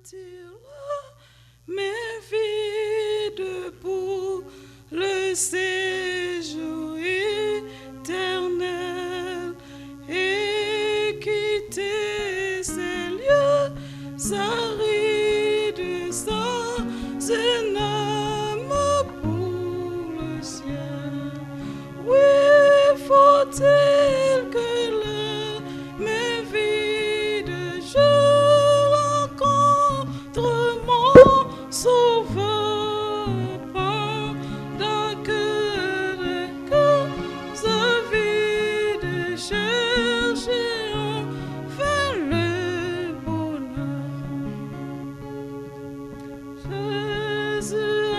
retire mes vides pour le séjour éternel et quitter ces lieux arides sans un âme pour le ciel. Oui, faut-il que mes vides je rencontre mon Sauveur pendant que les cœurs vides cherchent vers le bonheur. Jésus a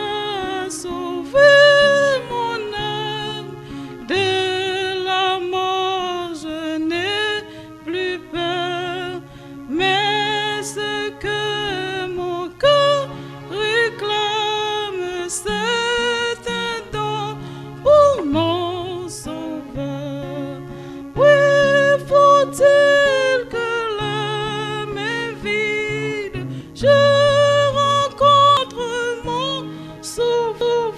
sauvé mon âme de la mort, je n'ai plus peur, mais ce que mon cœur réclame, c'est un don pour mon Sauveur. Oui, faut-il que mes vides je rencontre mon Sauveur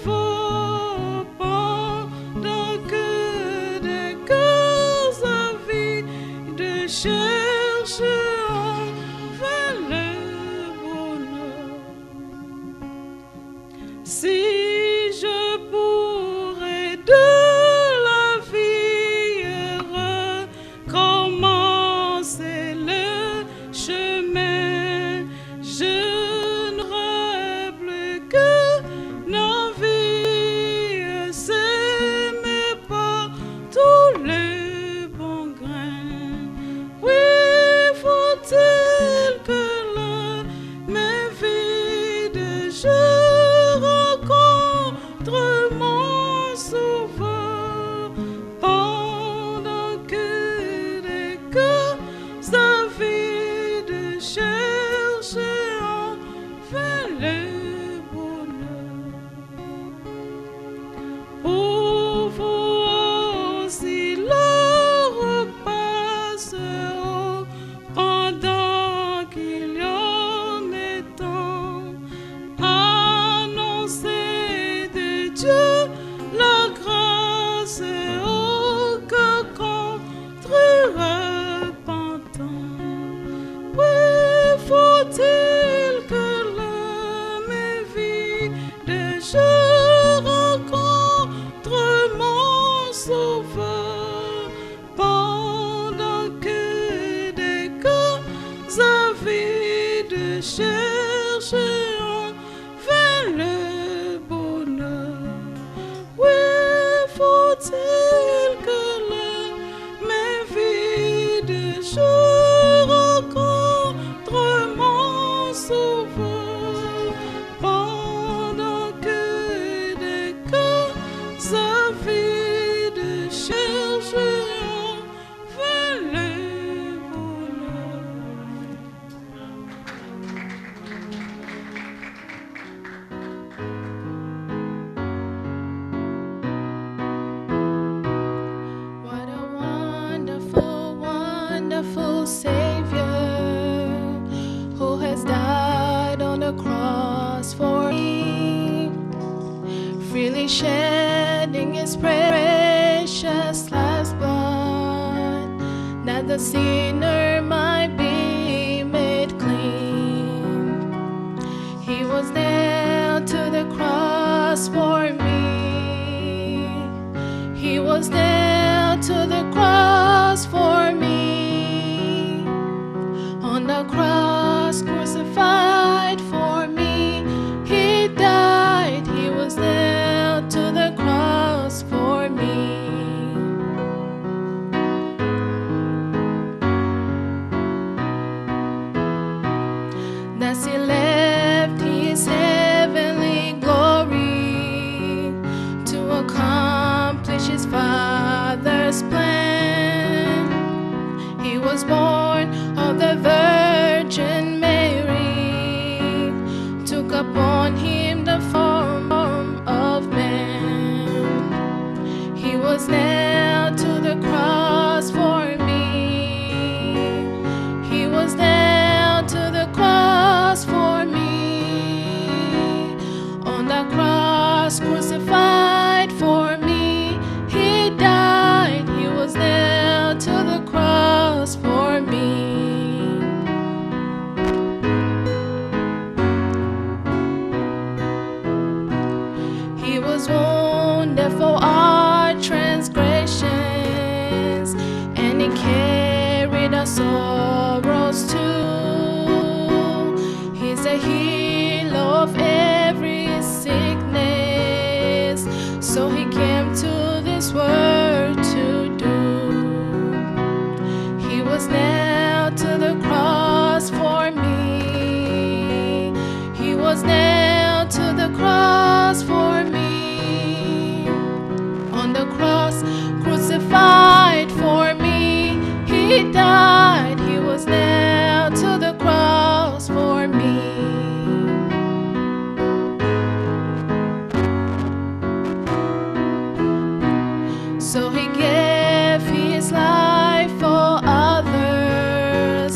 pendant que des cœurs avides cherchent vers le bonheur. Si je pourrais de la vie recommencer le chemin, je n'aurais plus que l'envie, s'aimer par tous les bons grains. Oui, faut-il que mes vides je rencontre mon Sauveur pendant que des cœurs avides cherchent vers le bonheur. Pour vous aussi le repasse pendant qu'il y en est temps. Annoncer de Dieu la grâce au cœur contré repentant. Oui, faut-il que mes vides je rencontre mon Sauveur pendant que des cœurs avides cherchent vers le bonheur. Oui, faut-il que mes vides je rencontre mon Sauveur pendant que des cœurs avides cherchent vers le bonheur. What a wonderful, wonderful Savior who has died on the cross for me, freely shedding his precious life's blood, that the sinner might be made clean. He was nailed to the cross for me. He was nailed to the cross for me. On the cross, crucified for me, he died. He was nailed to the cross for me. Thus he left his heavenly glory to accomplish his Father's plan. He was born of the Virgin Mary, took upon him the form of man. He was nailed to the cross for me. He was nailed to the cross for sorrows too. He's the healer of every sickness. So he came to this world to do. He was nailed to the cross for me. He was nailed to the cross for me. On the cross, crucified for me. He died. He was nailed to the cross for me. So he gave his life for others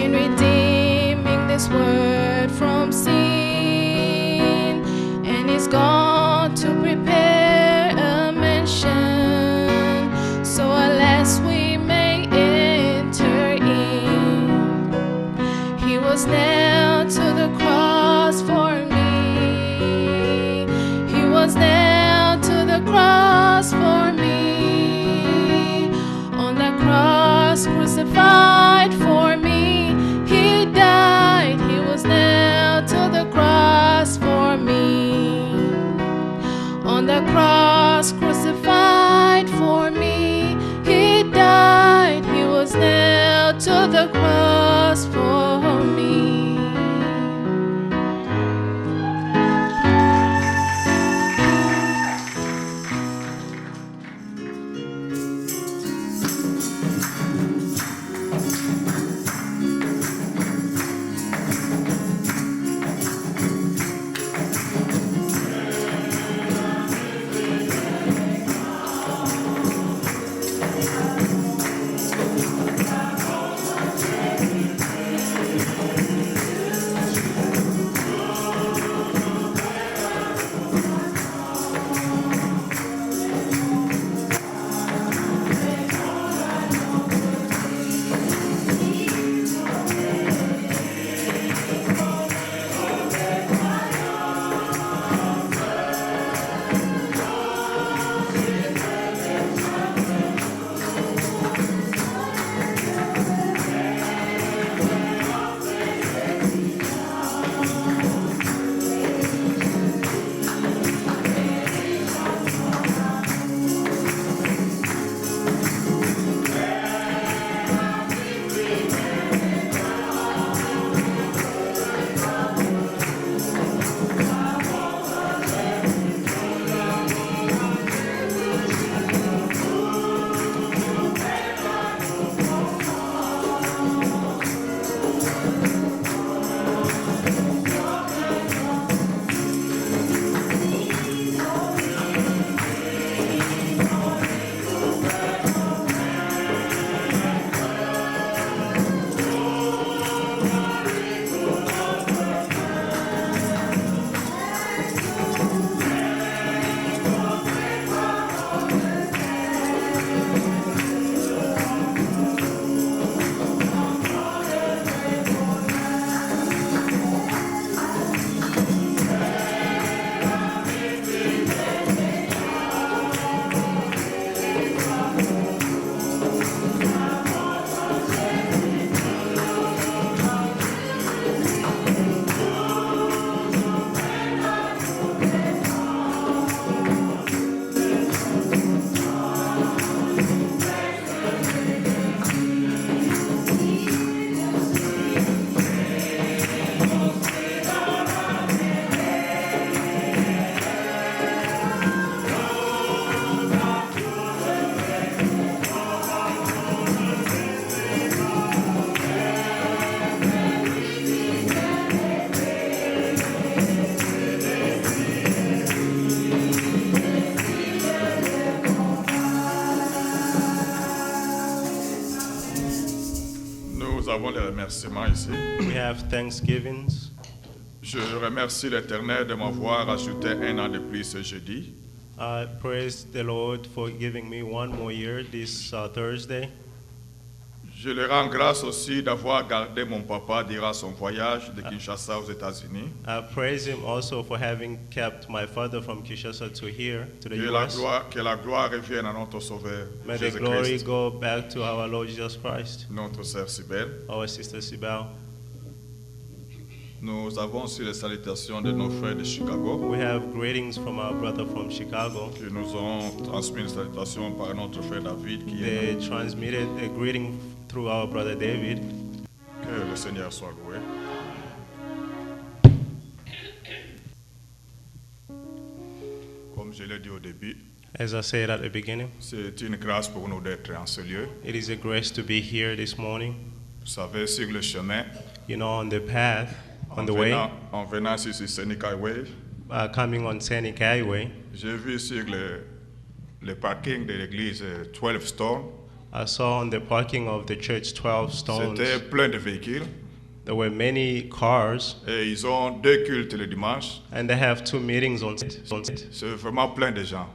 in redeeming this world from sin. And he's gone to prepare a mansion, so alas we may enter in. He was nailed to the cross for me. He was nailed to the cross for me. On the cross, crucified for me. He died. He was nailed to the cross for me. On the cross, crucified for me. He died. He was nailed to the cross for me. avons les remerciements ici. We have thanksgivings. Je remercie l'Éternel de m'avoir ajouté un an de plus ce jeudi. I praise the Lord for giving me one more year this Thursday. Je le rends grâce aussi d'avoir gardé mon papa durant son voyage de Kinshasa aux États-Unis. I praise him also for having kept my father from Kinshasa to here, to the US. Que la gloire revienne à notre Sauveur, May the glory Jésus-Christ, go back to our Lord Jesus Christ, notre sœur Sibelle. our sister Sibel. Nous avons aussi les salutations de nos frères de Chicago We have greetings from our brother from Chicago. qui nous ont transmis une salutation par notre frère David qui est They transmitted a greeting through our brother David. que le Seigneur soit loué. Comme je l'ai dit au début, As I said at the beginning, c'est une grâce pour nous d'être en ce lieu. it is a grace to be here this morning. Vous savez, sur le chemin, You know, on the path, on the way, en venant sur ce Scenic Highway, coming on Scenic Highway, j'ai vu sur le parking de l'église 12 Stone, I saw on the parking of the church 12 stones. c'était plein de véhicules There were many cars, et ils ont 2 cultes le dimanche. and they have 2 meetings on. C'est vraiment plein de gens.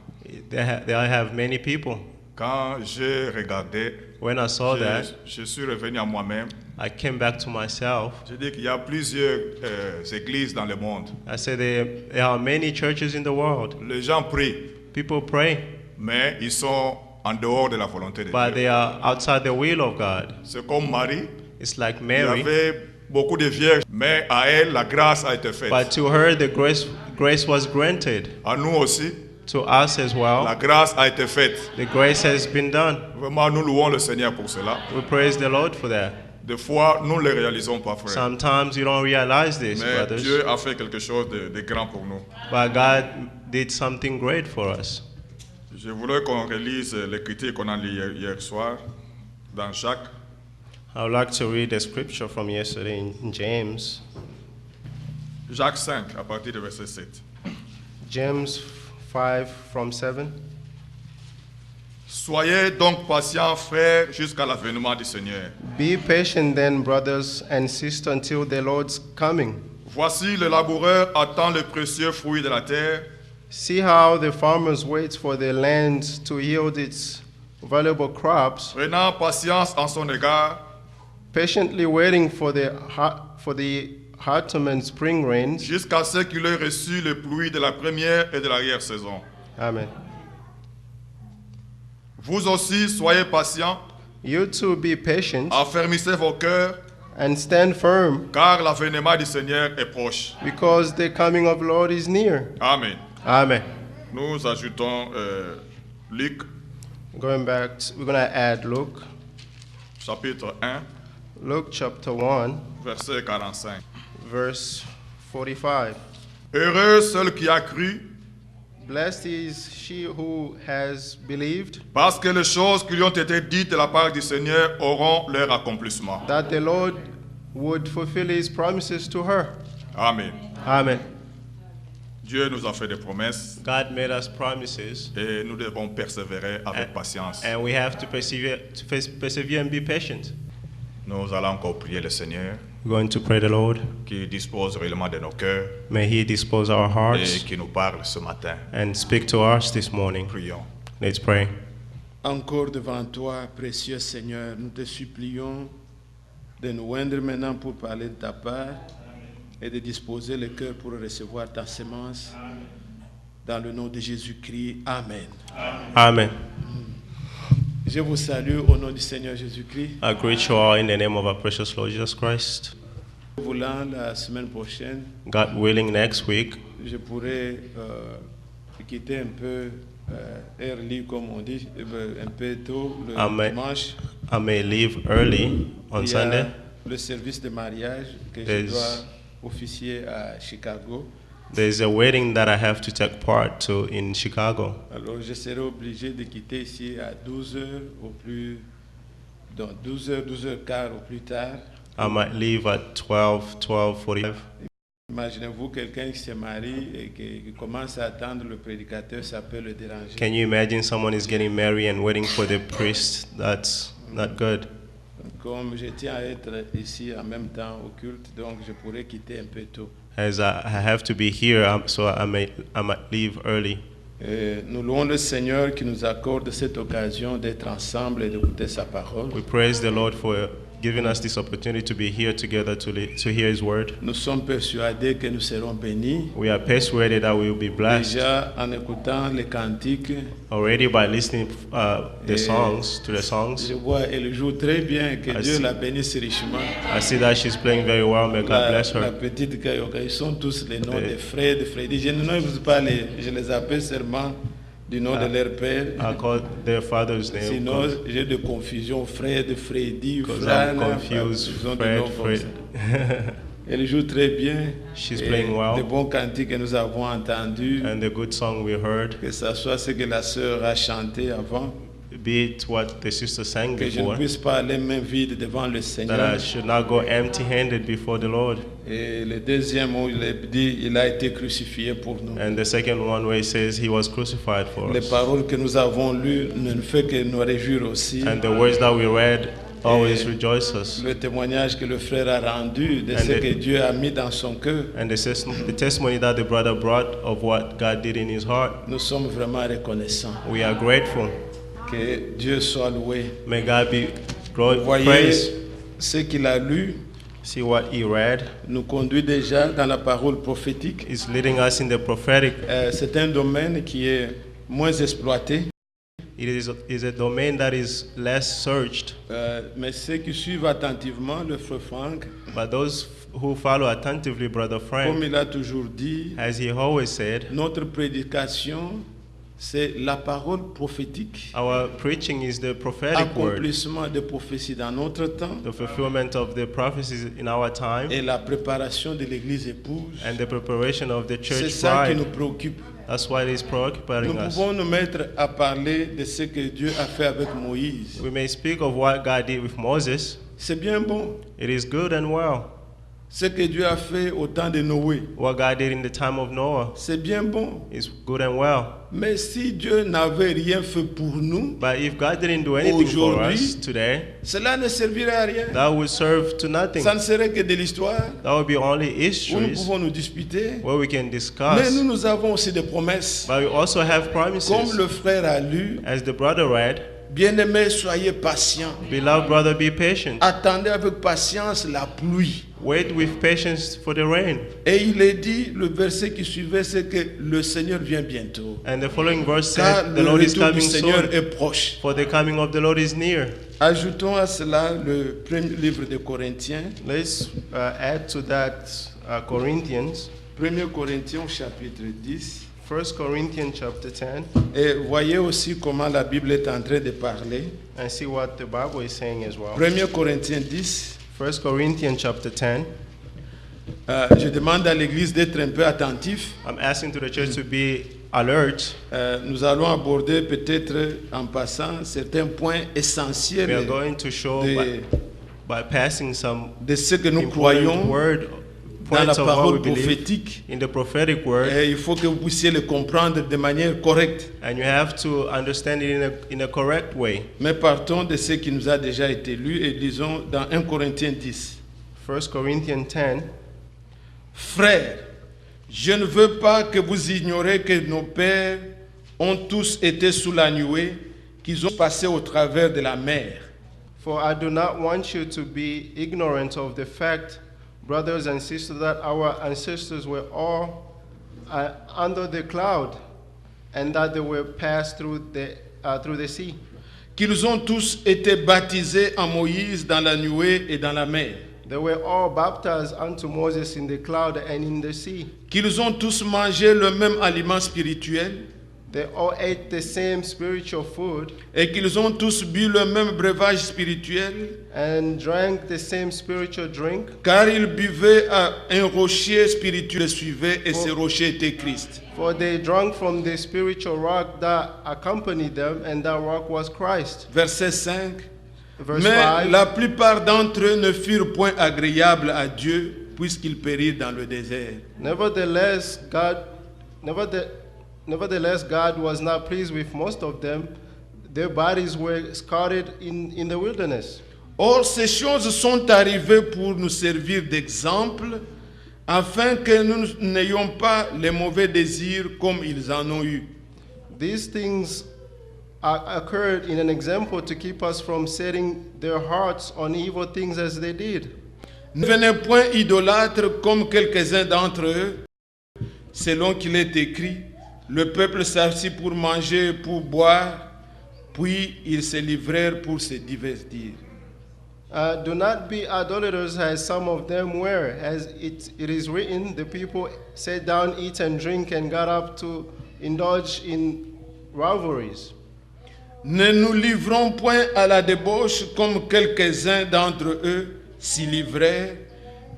They have many people. Quand j'ai regardé, When I saw that, je suis revenu à moi-même. I came back to myself. J'ai dit qu'il y a plusieurs églises dans le monde. I said there are many churches in the world. Les gens prient, People pray, mais ils sont en dehors de la volonté de but Dieu. they are outside the will of God. C'est comme Marie. It's like Il y Mary, avait beaucoup de vierges, mais à elle, la grâce a été faite. but to her the grace was granted. À nous aussi, To us as la well, grâce a été faite. the grace has been done. Vraiment, nous louons le Seigneur pour cela. We praise the Lord for that. Des fois, nous ne le réalisons pas, frère. Sometimes you don't realize this, Mais brothers, Dieu a fait quelque chose de grand pour nous. but God did something great for us. Je voudrais qu'on relise l'écriture qu'on a lu hier soir dans Jacques. I would like to read a scripture from yesterday in James. Jacques 5, à partir du verset 7. James 5 from 7. Soyez donc patients, frères, jusqu'à l'avènement du Seigneur. Be patient then, brothers and sisters, until the Lord's coming. Voici, le laboureur attend le précieux fruit de la terre, See how the farmers wait for the land to yield its valuable crops, prenant patience en son égard, patiently waiting for the autumn and spring rains. jusqu'à ce qu'il ait reçu le pluie de la première et de l'arrière-saison. Amen. Vous aussi, soyez patients, You too be patient affermissez vos cœurs, and stand firm, car l'avènement du Seigneur est proche. because the coming of Lord is near. Amen. Amen. Nous ajoutons Luc, Going back, we're going to add Luke, chapitre 1, Luke chapter 1, verset 45. verse 45. Heureux celui qui a cru, Blessed is she who has believed, parce que les choses qui lui ont été dites de la part du Seigneur auront leur accomplissement. that the Lord would fulfill his promises to her. Amen. Amen. Dieu nous a fait des promesses God made us promises, et nous devons persévérer avec patience. and we have to persevere and be patient. Nous allons encore prier le Seigneur We're going to pray the Lord. qui dispose réellement de nos cœurs May He dispose our et hearts qui nous parle ce matin. and speak to us this morning. Prions. Let's pray. Encore devant toi, précieux Seigneur, nous te supplions de nous oindre maintenant pour parler de ta part et de disposer le cœur pour recevoir ta sémence. Dans le nom de Jésus-Christ, Amen. Amen. Je vous salue au nom du Seigneur Jésus-Christ. I greet you all in the name of our precious Lord Jesus Christ. Voulant la semaine prochaine, God willing, next week, je pourrai quitter un peu early, comme on dit, un peu tôt le Amen. dimanche. I may leave early on Il y a Sunday. le service de mariage que je There's- dois officier à Chicago. There's a wedding that I have to take part to in Chicago. Alors je serai obligé de quitter ici à 12h au plus, dans 12h, 12h15 au plus tard. I might leave at 12:45. Imaginez-vous quelqu'un qui se marie et qui commence à attendre le prédicateur, ça peut le déranger. Can you imagine someone is getting married and waiting for the priest? That's not good. Comme je tiens à être ici en même temps au culte, donc je pourrais quitter un peu tôt. As I have to be here, so I might leave early. Et nous louons le Seigneur qui nous accorde cette occasion d'être ensemble et d'écouter sa parole. We praise the Lord for giving us this opportunity to be here together to hear His word. Nous sommes persuadés que nous serons bénis. We are persuaded that we will be blessed Déjà en écoutant les cantiques, already by listening to the songs. je vois, elle joue très bien, que I Dieu see. la bénisse richement. I see that she's playing very well. May God bless La her. petite Kayoka, ils sont tous les noms Eh. de frères, de Freddy. Je ne nomme pas je les appelle seulement du nom de leur père. I call their father's name. Sinon, j'ai de confusion, frère de Freddy, Because frère, I'm confused. ils ont des Fred, noms comme Fred. ça. Elle joue très bien. She's Et playing well. de bons cantiques que nous avons entendus, And the good song we heard, que ce soit ce que la sœur a chanté avant, be it what the sister sang que je ne before, puisse pas aller main vide devant le that Seigneur. I should not go empty-handed before the Lord. Et le deuxième mot, il dit, il a été crucifié pour nous. And the second one where he says he was crucified for Les us. paroles que nous avons lues ne fait que nous réjouir aussi. And the words that we read always Et rejoice us. le témoignage que le frère a rendu de And ce the- que Dieu a mis dans son cœur, And the testimony that the brother brought of what God did in his heart, nous sommes vraiment reconnaissants. we are grateful. Que Dieu soit loué. May God be Vous voyez, praised. ce qu'il a lu See what he read nous conduit déjà dans la parole prophétique. is leading us in the prophetic. C'est un domaine qui est moins exploité, It is a domain that is less searched, mais ceux qui suivent attentivement le frère Franck, but those who follow attentively, Brother comme Frank, il a toujours dit, as he always said, notre prédication, c'est la parole prophétique, our preaching is the prophetic word, accomplissement des prophéties dans notre temps the fulfillment of the prophecies in our time, et la préparation de l'église épouse. and the preparation of the C'est church ça qui nous bride. préoccupe. That's why it is Nous preoccupying us. pouvons nous mettre à parler de ce que Dieu a fait avec Moïse. We may speak of what God did with Moses. C'est bien bon. It is good and well. Ce que Dieu a fait au temps de Noé, What God did in the time of Noah c'est bien bon. is good and well. Mais si Dieu n'avait rien fait pour nous, But if God didn't do anything for Aujourd'hui, us today, cela ne servirait à rien. that would serve to nothing. Ça ne serait que de l'histoire That would be only où nous histories pouvons nous disputer. where we can Mais discuss. nous avons aussi des promesses. But we also have Comme promises. le frère a lu, As the brother read, bien-aimés, soyez patients. beloved brother, be patient. Attendez avec patience la pluie. Wait with patience for the rain. Et il est dit, le verset qui suivait, c'est que le Seigneur vient bientôt. And the following verse Car said, the le Lord is retour du coming Seigneur soon, est proche. for the coming of the Lord is near. Ajoutons à cela le premier livre de Corinthiens, Let's add to that Corinthians, 1 Corinthiens chapitre 10. 1 Corinthians chapter 10, Et voyez aussi comment la Bible est en train de parler. and see what the Bible is saying as well. 1 Corinthiens 10. 1 Corinthians chapter 10. Je demande à l'Église d'être un peu attentif. I'm asking to the church to be alert. Nous allons aborder peut-être en passant certains points essentiels We are going to show de, by passing some de ce que nous important croyons word dans la points of what we parole believe prophétique. in the prophetic word, Et il faut que vous puissiez le comprendre de manière correcte. and you have to understand it in a correct way. Mais partons de ce qui nous a déjà été lu et lisons dans 1 Corinthiens 10. 1 Corinthians 10. Frères, je ne veux pas que vous ignorez que nos pères ont tous été sous la nuée, qu'ils ont passé au travers de la mer. For I do not want you to be ignorant of the fact, brothers and sisters, that our ancestors were all under the cloud, and that they were passed through the sea. Qu'ils ont tous été baptisés en Moïse dans la nuée et dans la mer. They were all baptized unto Moses in the cloud and in the sea. Qu'ils ont tous mangé le même aliment spirituel They all ate the same spiritual food et qu'ils ont tous bu le même breuvage spirituel, and drank the same spiritual drink, car ils buvaient à un rocher spirituel les suivait et ce rocher était Christ. for they drank from the spiritual rock that accompanied them, and that rock was Christ. Verset 5. Verse Mais 5. la plupart d'entre eux ne furent point agréables à Dieu, puisqu'ils périrent dans le désert. Nevertheless, God was not pleased with most of them. Their bodies were scattered in the wilderness. Or, ces choses sont arrivées pour nous servir d'exemple, afin que nous n'ayons pas les mauvais désirs comme ils en ont eu. These things occurred in an example to keep us from setting their hearts on evil things as they did. Ne devenez point idolâtres comme quelques-uns d'entre eux, selon qu'il est écrit, le peuple s'assit pour manger et pour boire, puis ils se livrèrent pour se divertir. Do not be idolaters as some of them were, as it is written, the people sat down, eat and drink, and got up to indulge in rivalries. Ne nous livrons point à la débauche comme quelques-uns d'entre eux s'y livrèrent,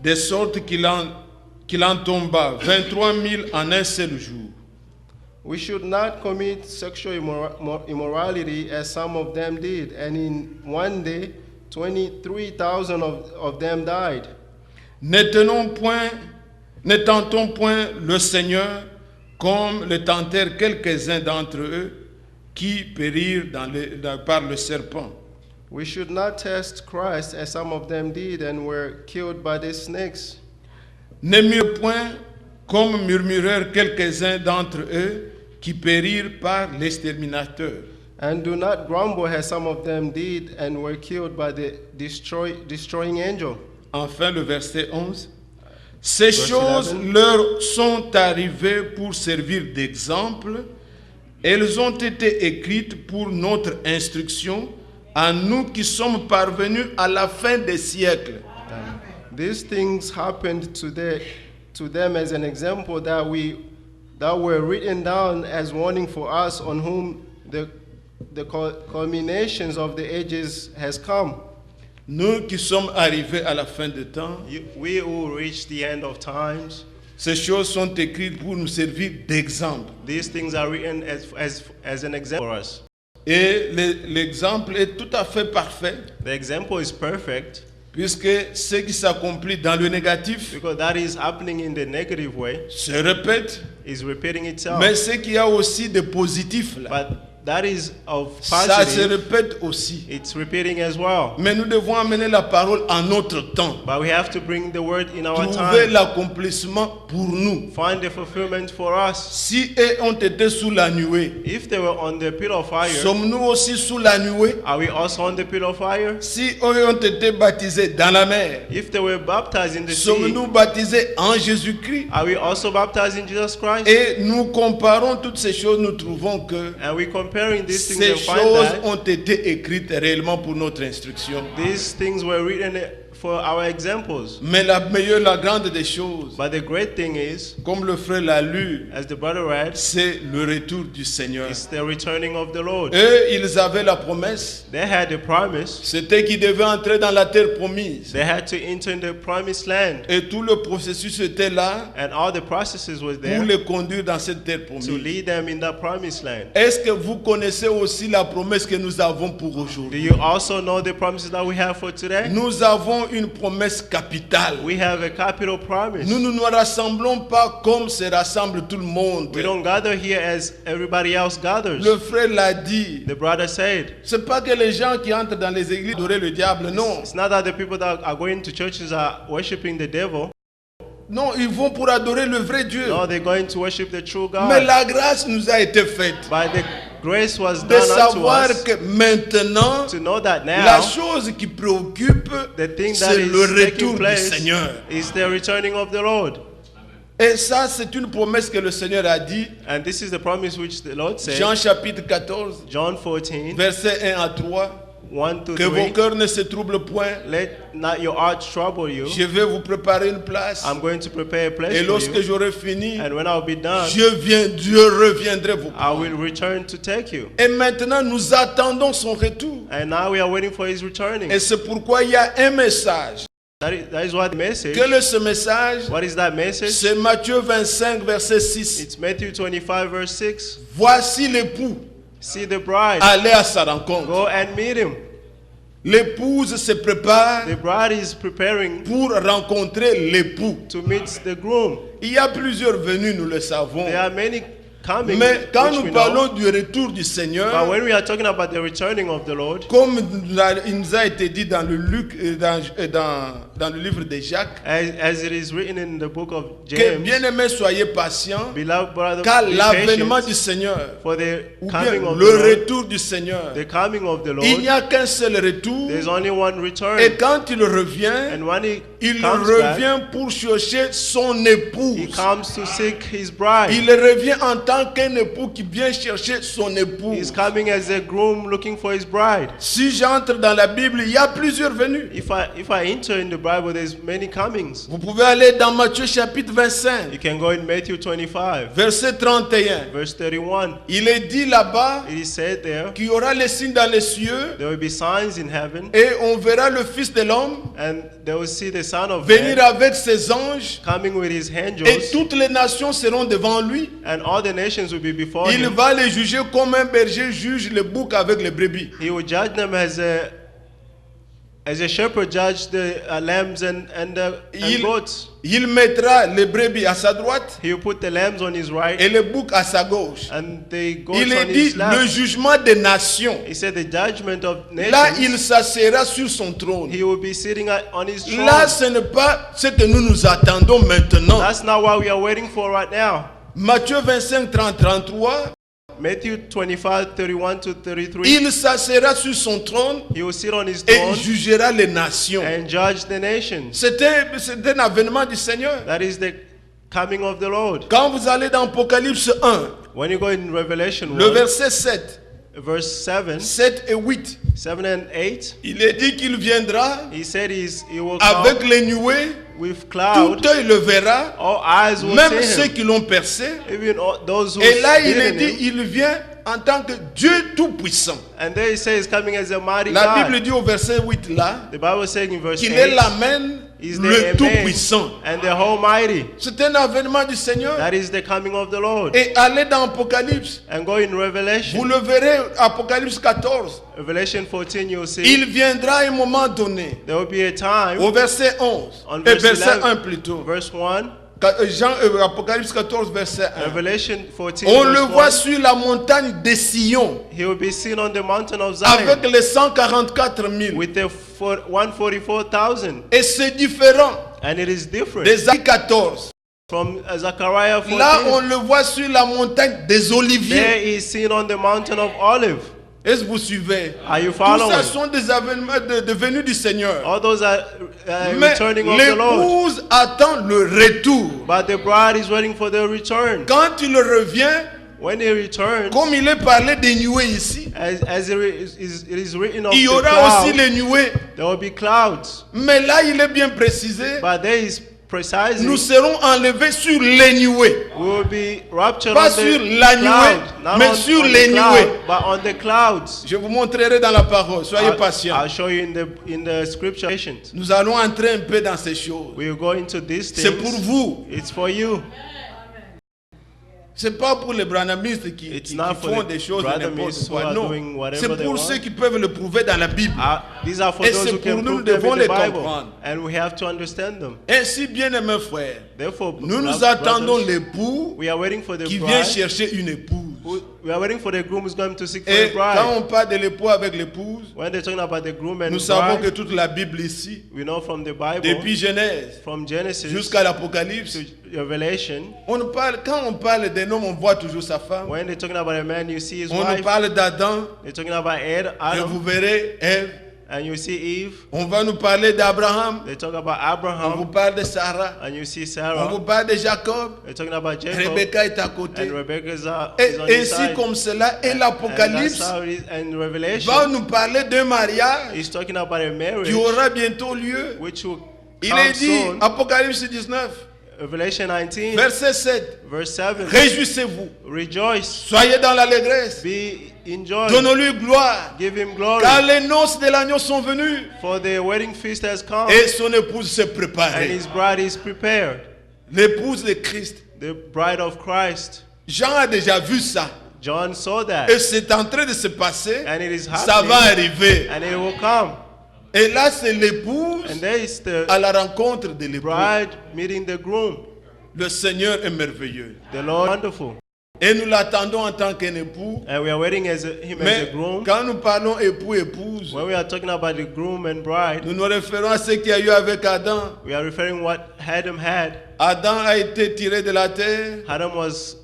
de sorte qu'il en tomba 23 000 en un seul jour. We should not commit sexual immorality as some of them did, and in one day 23,000 of them died. Ne tentons point le Seigneur comme le tentèrent quelques-uns d'entre eux qui périrent par le serpent. We should not test Christ as some of them did and were killed by the snakes. Ne murmurez point comme murmurèrent quelques-uns d'entre eux qui périrent par l'exterminateur. And do not grumble as some of them did and were killed by the destroying angel. Enfin, le verset 11. Ces Verse choses 11. leur sont arrivées pour servir d'exemple. Elles ont été écrites pour notre instruction, à nous qui sommes parvenus à la fin des siècles. These things happened to them as an example that were written down as warning for us, on whom the culminations of the ages has come. Nous qui sommes arrivés à la fin des temps, We who reach the end of times, ces choses sont écrites pour nous servir d'exemple. these things are written as an example for us. Et l'exemple est tout à fait parfait, The example is perfect puisque ce qui s'accomplit dans le négatif because that is happening in the negative way, se répète, is repeating itself. mais ce qu'il y a aussi de positif là, But that is of ça se positive, répète aussi. it's repeating as well. Mais nous devons amener la parole en notre temps. But we have to bring the word in our Trouver time. l'accomplissement pour nous. Find the fulfillment for us. Si eux ont été sous la nuée, If they were on the pillar of fire, sommes-nous aussi sous la nuée? are we also on the pillar of fire? Si eux ont été baptisés dans la mer, If they were baptized in the sea, sommes-nous baptisés en Jésus-Christ? are we also baptized in Jesus Christ? Et nous comparons toutes ces choses, nous trouvons que And we comparing these things ces and find choses that ont été écrites réellement pour notre instruction. these things were written for our examples. Mais la grande des choses, But the great thing is, comme le frère l'a lu, as the brother read, c'est le retour du Seigneur. it's the returning of the Lord. Eux, ils avaient la promesse, They had a promise. c'était qu'ils devaient entrer dans la terre promise. They had to enter the promised land. Et tout le processus était là And all the processes was pour there les conduire dans cette terre to promise. lead them in that promised land. Est-ce que vous connaissez aussi la promesse que nous avons pour Do aujourd'hui? you also know the promises that we have for today? Nous avons une promesse capitale. We have a capital promise. Nous ne nous rassemblons pas comme se rassemble tout le monde. We don't gather here as everybody else gathers. Le frère l'a dit. The brother said, C'est pas que les gens qui entrent dans les églises adorer le diable, non. it's not that the people that are going to churches are worshiping the devil. Non, ils vont pour adorer le vrai Dieu. No, they're going to worship the true Mais God. la grâce nous a été faite But the grace was de done unto savoir us que maintenant, to know that la now chose qui préoccupe, the thing that c'est le is taking retour du place Seigneur. is the returning of the Lord. Et ça, c'est une promesse que le Seigneur a dit. And this is the promise which the Lord said. Jean chapitre 14, John 14, versets 1 à 3. 1 to Que vos 3. cœurs ne se troublent point. Let not your heart trouble you. Je vais vous préparer une place. I'm going to prepare a place Et for lorsque you. j'aurai fini, And when I'll be done, je reviendrai vous I prendre. will return to take you. Et maintenant, nous attendons son retour. And now we are waiting for his returning. Et c'est pourquoi il y a un message. That is what the message. Quel est ce message? What is that message? C'est Matthieu 25, verset 6. It's Matthew 25, verse 6. Voici l'époux. See the bride. Allez à sa rencontre. Go and meet him. L'épouse se prépare The bride is preparing pour rencontrer l'époux. to meet the groom. Il y a plusieurs venues, nous le savons. There are many coming, Mais quand which nous we parlons know, du retour du but Seigneur, when we are talking about the returning of the Lord, comme il nous a été dit dans le Luc, dans le livre de Jacques, as it is written in the book of que James, bien-aimés, soyez patients, beloved brothers, car be l'avènement patient du Seigneur, for the ou bien coming of le the Lord, retour du Seigneur, the coming of the il n'y Lord. a qu'un seul retour, There's only one return, et quand il revient, and when he il comes revient back, pour chercher son he épouse. comes to seek his bride. Il revient en tant qu'un époux qui vient chercher son He's épouse. coming as a groom looking for his bride. Si j'entre dans la Bible, il y a plusieurs venues. If I enter in the Bible, there's many comings. Vous pouvez aller dans Matthieu chapitre 25, You can go in Matthew 25, verset 31. verse 31. Il est dit là-bas It is said there, qu'il y aura les signes dans les cieux there will be signs in heaven, et on verra le Fils de l'homme and they will see the Son of venir Man avec ses anges coming with his et angels, toutes les nations seront devant lui. and all the nations will be before Il him. va les juger comme un berger juge le bouc avec les brebis. He will judge them as a shepherd judge the lambs and goats. Il mettra les brebis à sa droite He will put the lambs on his right et les boucs à sa gauche. and the goats Il on est dit his left. le jugement des nations. He said the judgment of Là, il nations. s'assiera sur son trône. He will be sitting on his throne. Là, ce n'est pas ce que nous attendons maintenant. That's not what we are waiting for right now. Matthieu 25, 30, 33. Matthew 25, 31 to 33. Il s'assiera sur son trône He will sit on his et throne jugera les nations. and judge the nations. C'est un avènement du Seigneur. That is the coming of the Lord. Quand vous allez dans Apocalypse 1, When you go in Revelation le 1, verset 7, verse 7, 7 et 8, 7 and 8, il est dit qu'il viendra he said he will avec come les nuées, with tout cloud. œil le verra, All eyes will même see ceux him. qui l'ont percé. Even those who Et là, il est beaten dit, him. il vient en tant que Dieu Tout-Puissant. And there he says coming as a mighty La God. Bible dit au verset 8 là, The Bible is saying in verse qu'il est 8, l'Amen, is the le Amen Tout-Puissant. and the Almighty. C'est un avènement du Seigneur. That is the coming of the Lord. Et allez dans Apocalypse, And go in vous Revelation. le verrez, Apocalypse 14. Revelation 14, you'll see Il viendra à un moment donné, there will be a time, au verset 11, On et verse verset 11, 1 plutôt. verse 1, Apocalypse 14, verset 1. Revelation 14, On le verse voit 1, sur la montagne de Sion, he will be seen on the mountain of avec Zion les 144 000. with the 144,000. Et c'est différent And it is different des Actes 14. from Zechariah Là, on 14. le voit sur la montagne des There Oliviers. he is seen on the mountain of Olive. Est-ce que vous suivez? Are you Tout ça following? sont des avènements de venue du Seigneur. All those are Mais returning of the Lord. l'épouse attend le retour. But the bride is waiting for the return. Quand il revient, When he returns, comme il est parlé des nuées ici, as it is written of il y the aura aussi clouds, les nuées. there will be clouds. Mais là, il est bien précisé. But there is precisely, Nous serons enlevés sur les nuées. we will be raptured Pas on sur the la cloud, nuée, not mais on, sur on les the cloud, nuées. but on the clouds. Je vous montrerai dans la parole. Soyez patients. I'll show you in the scripture. Nous allons entrer un peu dans ces choses. We will go into these C'est pour things. vous. It's for you. C'est pas pour les branhamistes qui It's qui not for font the des choses Brahmins n'importe who quoi. are Non. doing whatever C'est they pour want. ceux qui peuvent le prouver dans la Bible. These are for Et those c'est who pour can nous, prove them devons in the les Bible, comprendre. and we have to understand them. Ainsi, bien-aimés frères, Therefore, nous nous brothers, attendons l'époux we are waiting for the qui vient bride. chercher une épouse. We are waiting for the groom who's going to seek for Et the bride. quand on parle de l'époux avec l'épouse, When they're talking about the groom and nous savons que bride, toute la Bible ici, we know from the Bible, depuis Genèse from Genesis jusqu'à l'Apocalypse, to Revelation, quand on parle d'un homme, on voit toujours sa femme. when they're talking about a man, you see his On nous wife. parle d'Adam, They're talking about et vous Adam, verrez Ève. and you see Eve. On va nous parler d'Abraham, They talk about on vous Abraham, parle de Sarah, and you see on vous Sarah. parle de Jacob, They're talking about Jacob, Rebecca est à côté. and Rebecca is on Et his ainsi side. comme cela, et And l'Apocalypse that's how it is. And va Revelation nous parler d'un mariage is talking about a marriage qui aura bientôt lieu. which will Il come est dit, soon. Apocalypse 19, Revelation 19, verset 7, verse 7. réjouissez-vous, Rejoice, soyez dans l'allégresse, be in joy, donnons-lui gloire, give him glory, car les noces de l'agneau sont venues for the wedding feast has come, et son épouse s'est and préparée. his bride is prepared, L'épouse de Christ. the bride of Christ. Jean a déjà vu ça. John saw that, Et c'est en train de se passer. and it is Ça va happening, arriver. and it will come. Et là, c'est l'épouse And there is the à la rencontre de l'époux. bride meeting the groom. Le Seigneur est merveilleux. The Lord wonderful. Et nous l'attendons en tant qu'un époux. and we are waiting as him as a Mais groom. quand nous parlons époux, épouse, When we are talking about the groom and bride, nous nous référons à ce qu'il y a eu avec Adam. we are referring what Adam had. Adam a été tiré de la terre. Adam was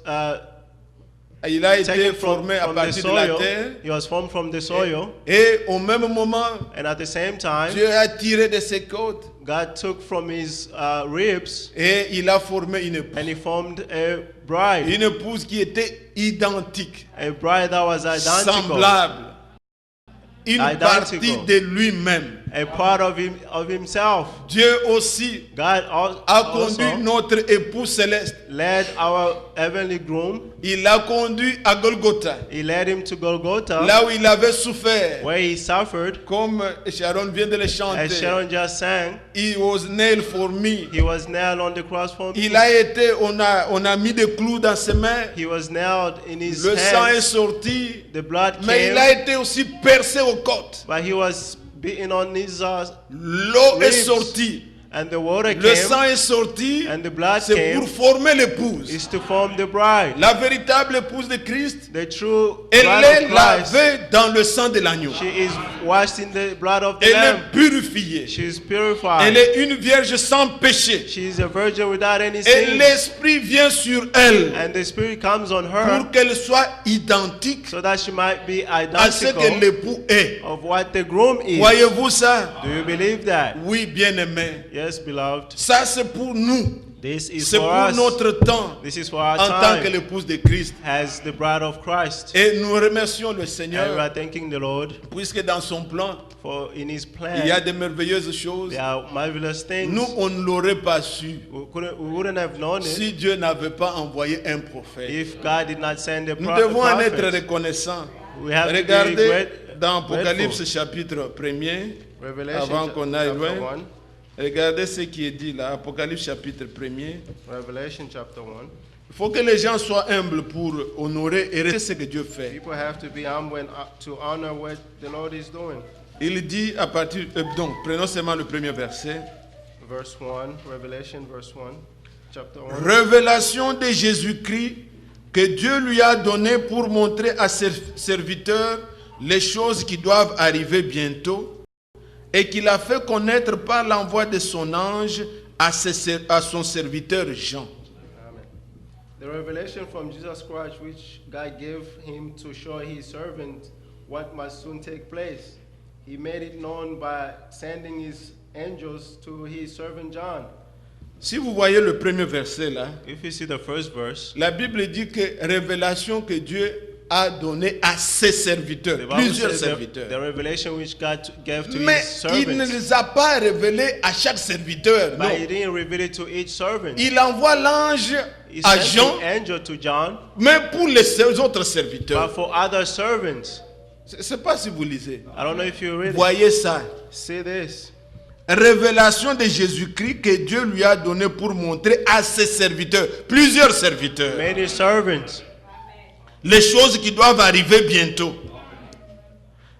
Il a été taken formé à from the partir de la soil. terre. He was formed from the soil, Et au même moment, and at the same time, Dieu a tiré de ses côtes. God took from his ribs Et il a formé une épouse. and he formed a bride, Une épouse qui était identique, a bride that was identical, semblable. Une Identical. partie de lui-même. a part of himself. Dieu aussi God a conduit also notre époux céleste. led our heavenly groom. Il l'a conduit à Golgotha, He led him to Golgotha, là où il avait souffert. where he suffered. Comme Sharon vient de le As chanter. Sharon just sang, He was nailed for me. he was nailed on the cross for me. Il a été, on a mis des clous dans ses mains. He was nailed in his Le sang est hands. sorti. The blood Mais came, il a été aussi percé aux côtes. but he was beaten on his L'eau est ribs. sortie. And the water Le sang came, est sorti. and the blood C'est came, pour former l'épouse. is to form the bride. La véritable épouse de Christ, The true elle bride est of Christ. lavée dans le sang de l'agneau. She is washed in the blood of the Elle Lamb. est purifiée. She is purified. Elle est une vierge sans péché. She is a virgin without any Et sin. l'Esprit vient sur elle And the Spirit comes on her pour qu'elle soit identique so that she might be à ce que identical l'époux est. of what the groom is. Voyez-vous ça? Do you believe that? Oui, bien-aimé. Yes, beloved. Ça, c'est pour nous. This is C'est for pour us. notre temps This is for our en tant que time l'épouse de Christ. as the bride of Christ. Et nous remercions le And we Seigneur are thanking the Lord puisque dans son plan, for in His il y a plan de merveilleuses choses. there are marvelous things. Nous, on ne l'aurait pas su We wouldn't have known it si Dieu n'avait pas envoyé un prophète. if God did not send a Nous devons en être prophet. reconnaissants. We have to be Regardez dans grateful. Apocalypse chapitre 1er, Revelation avant qu'on aille chapter loin. 1. Regardez ce qui est dit là, Apocalypse chapitre 1er. Revelation chapter 1. Il faut que les gens soient humbles pour honorer et respecter ce que Dieu fait. People have to be humble and to honor what the Lord is doing. Il dit à partir, donc prenons seulement le premier verset. Verse 1, Revelation verse 1, chapter 1. Révélation de Jésus-Christ que Dieu lui a donné pour montrer à ses serviteurs les choses qui doivent arriver bientôt et qu'il a fait connaître par l'envoi de son ange à son serviteur Jean. Amen. The revelation from Jesus Christ which God gave him to show his servant what must soon take place. He made it known by sending his angels to his servant John. Si vous voyez le premier verset là, If you see the first verse, la Bible dit que révélation que Dieu a donnée à ses serviteurs, the Bible plusieurs says serviteurs. the revelation which God gave to Mais His il ne servants, les a pas révélés à chaque serviteur. but Non. He didn't reveal it to each servant. Il envoie l'ange He à sent Jean, the angel to John, mais pour les autres but serviteurs. for other servants. Je ne sais pas si vous lisez. I don't know if you read it. Voyez ça. See this. Révélation de Jésus-Christ que Dieu lui a donné pour montrer à ses serviteurs, plusieurs serviteurs, Many servants. les choses qui doivent arriver bientôt.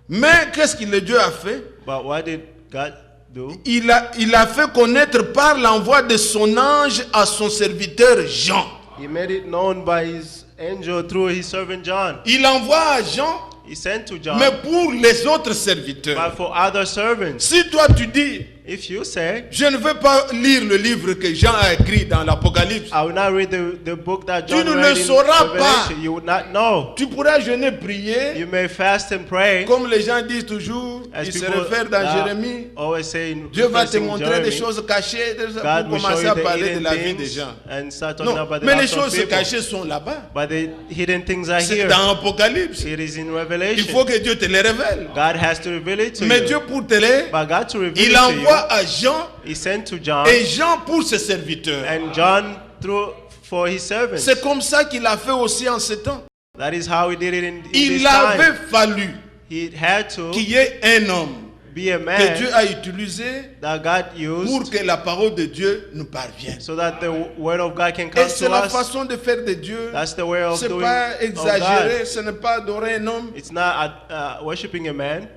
Mais qu'est-ce que le Dieu a fait? But what did God do? Il a fait connaître par l'envoi de son ange à son serviteur Jean. He made it known by his Angel through his servant John. Il envoie à Jean, He sent to John, mais pour les autres serviteurs. but for other servants. Si toi tu dis, If you say, je ne veux pas lire le livre que Jean a écrit dans l'Apocalypse, I will not read the book that Tu John ne read le in sauras Revelation, pas. you would not know. tu pourras jeûner, prier, You may fast and pray, comme les gens disent toujours, as ils se people réfèrent dans that Jérémie. always say in Dieu va te referencing montrer des Jeremy, choses cachées God pour will show commencer you à the parler de hidden la vie des things gens. and start talking Non, about the mais les lives of choses people. cachées sont là-bas. But the hidden things are C'est here. dans l'Apocalypse. It is in Il Revelation. faut que Dieu te les révèle. God has to reveal it to Mais you. Dieu pour te les, But God to reveal il it to envoie à Jean you, He sent to John, et Jean pour ses serviteurs. and John through for his servants. C'est comme ça qu'il a fait aussi en ce temps. That is how he did it in this Il time. avait fallu He had to qu'il y ait un homme be a que Dieu man a utilisé that God pour used que la parole de Dieu nous parvienne. so that the word of God can Et come c'est to la us. façon de faire de Dieu. That's the way of C'est doing pas of exagéré, God. ce n'est pas adorer un homme. It's not worshiping a man.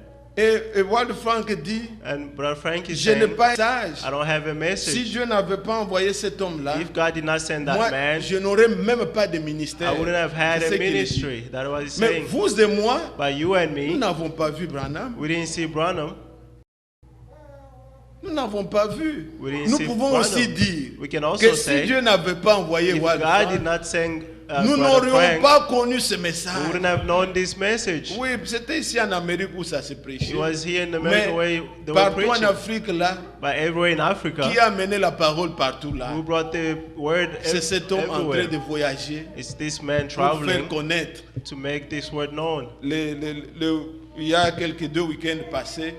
Et Wald Frank dit, And Brother Frank is je n'ai saying, pas un message. I don't have a Si message. Dieu n'avait pas envoyé cet homme-là, If God did not send that moi, man, je n'aurais même pas de ministère. I wouldn't have had C'est ce a qu'il dit. ministry. That's what he's Mais saying. vous et moi, But you and nous me, n'avons pas vu Branham. we didn't see Branham. Nous n'avons pas vu. We didn't Nous see pouvons Branham. aussi dire We can also que si say, Dieu n'avait pas envoyé if Wald God did Frank, not send nous Brother n'aurions Frank, pas connu ce we message. wouldn't have known this message. Oui, c'était ici en Amérique où ça se It prêchait. was here in America where Mais they were partout en preaching. Afrique, là, But everywhere in Africa, qui a amené la parole partout là, who brought the word c'est cet homme en train everywhere? de voyager It's this man pour faire traveling connaître. to make this word known. Il y a quelques 2 week-ends passés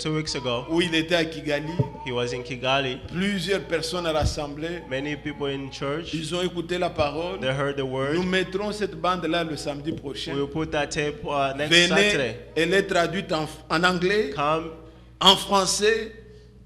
2 weeks ago, où il était à Kigali, he was in Kigali. plusieurs personnes rassemblées, Many people in church, ils ont écouté la parole. they heard the Nous word. mettrons cette bande-là le samedi prochain. We'll put that tape next Venez, Saturday. elle est traduite en anglais, Come, en français,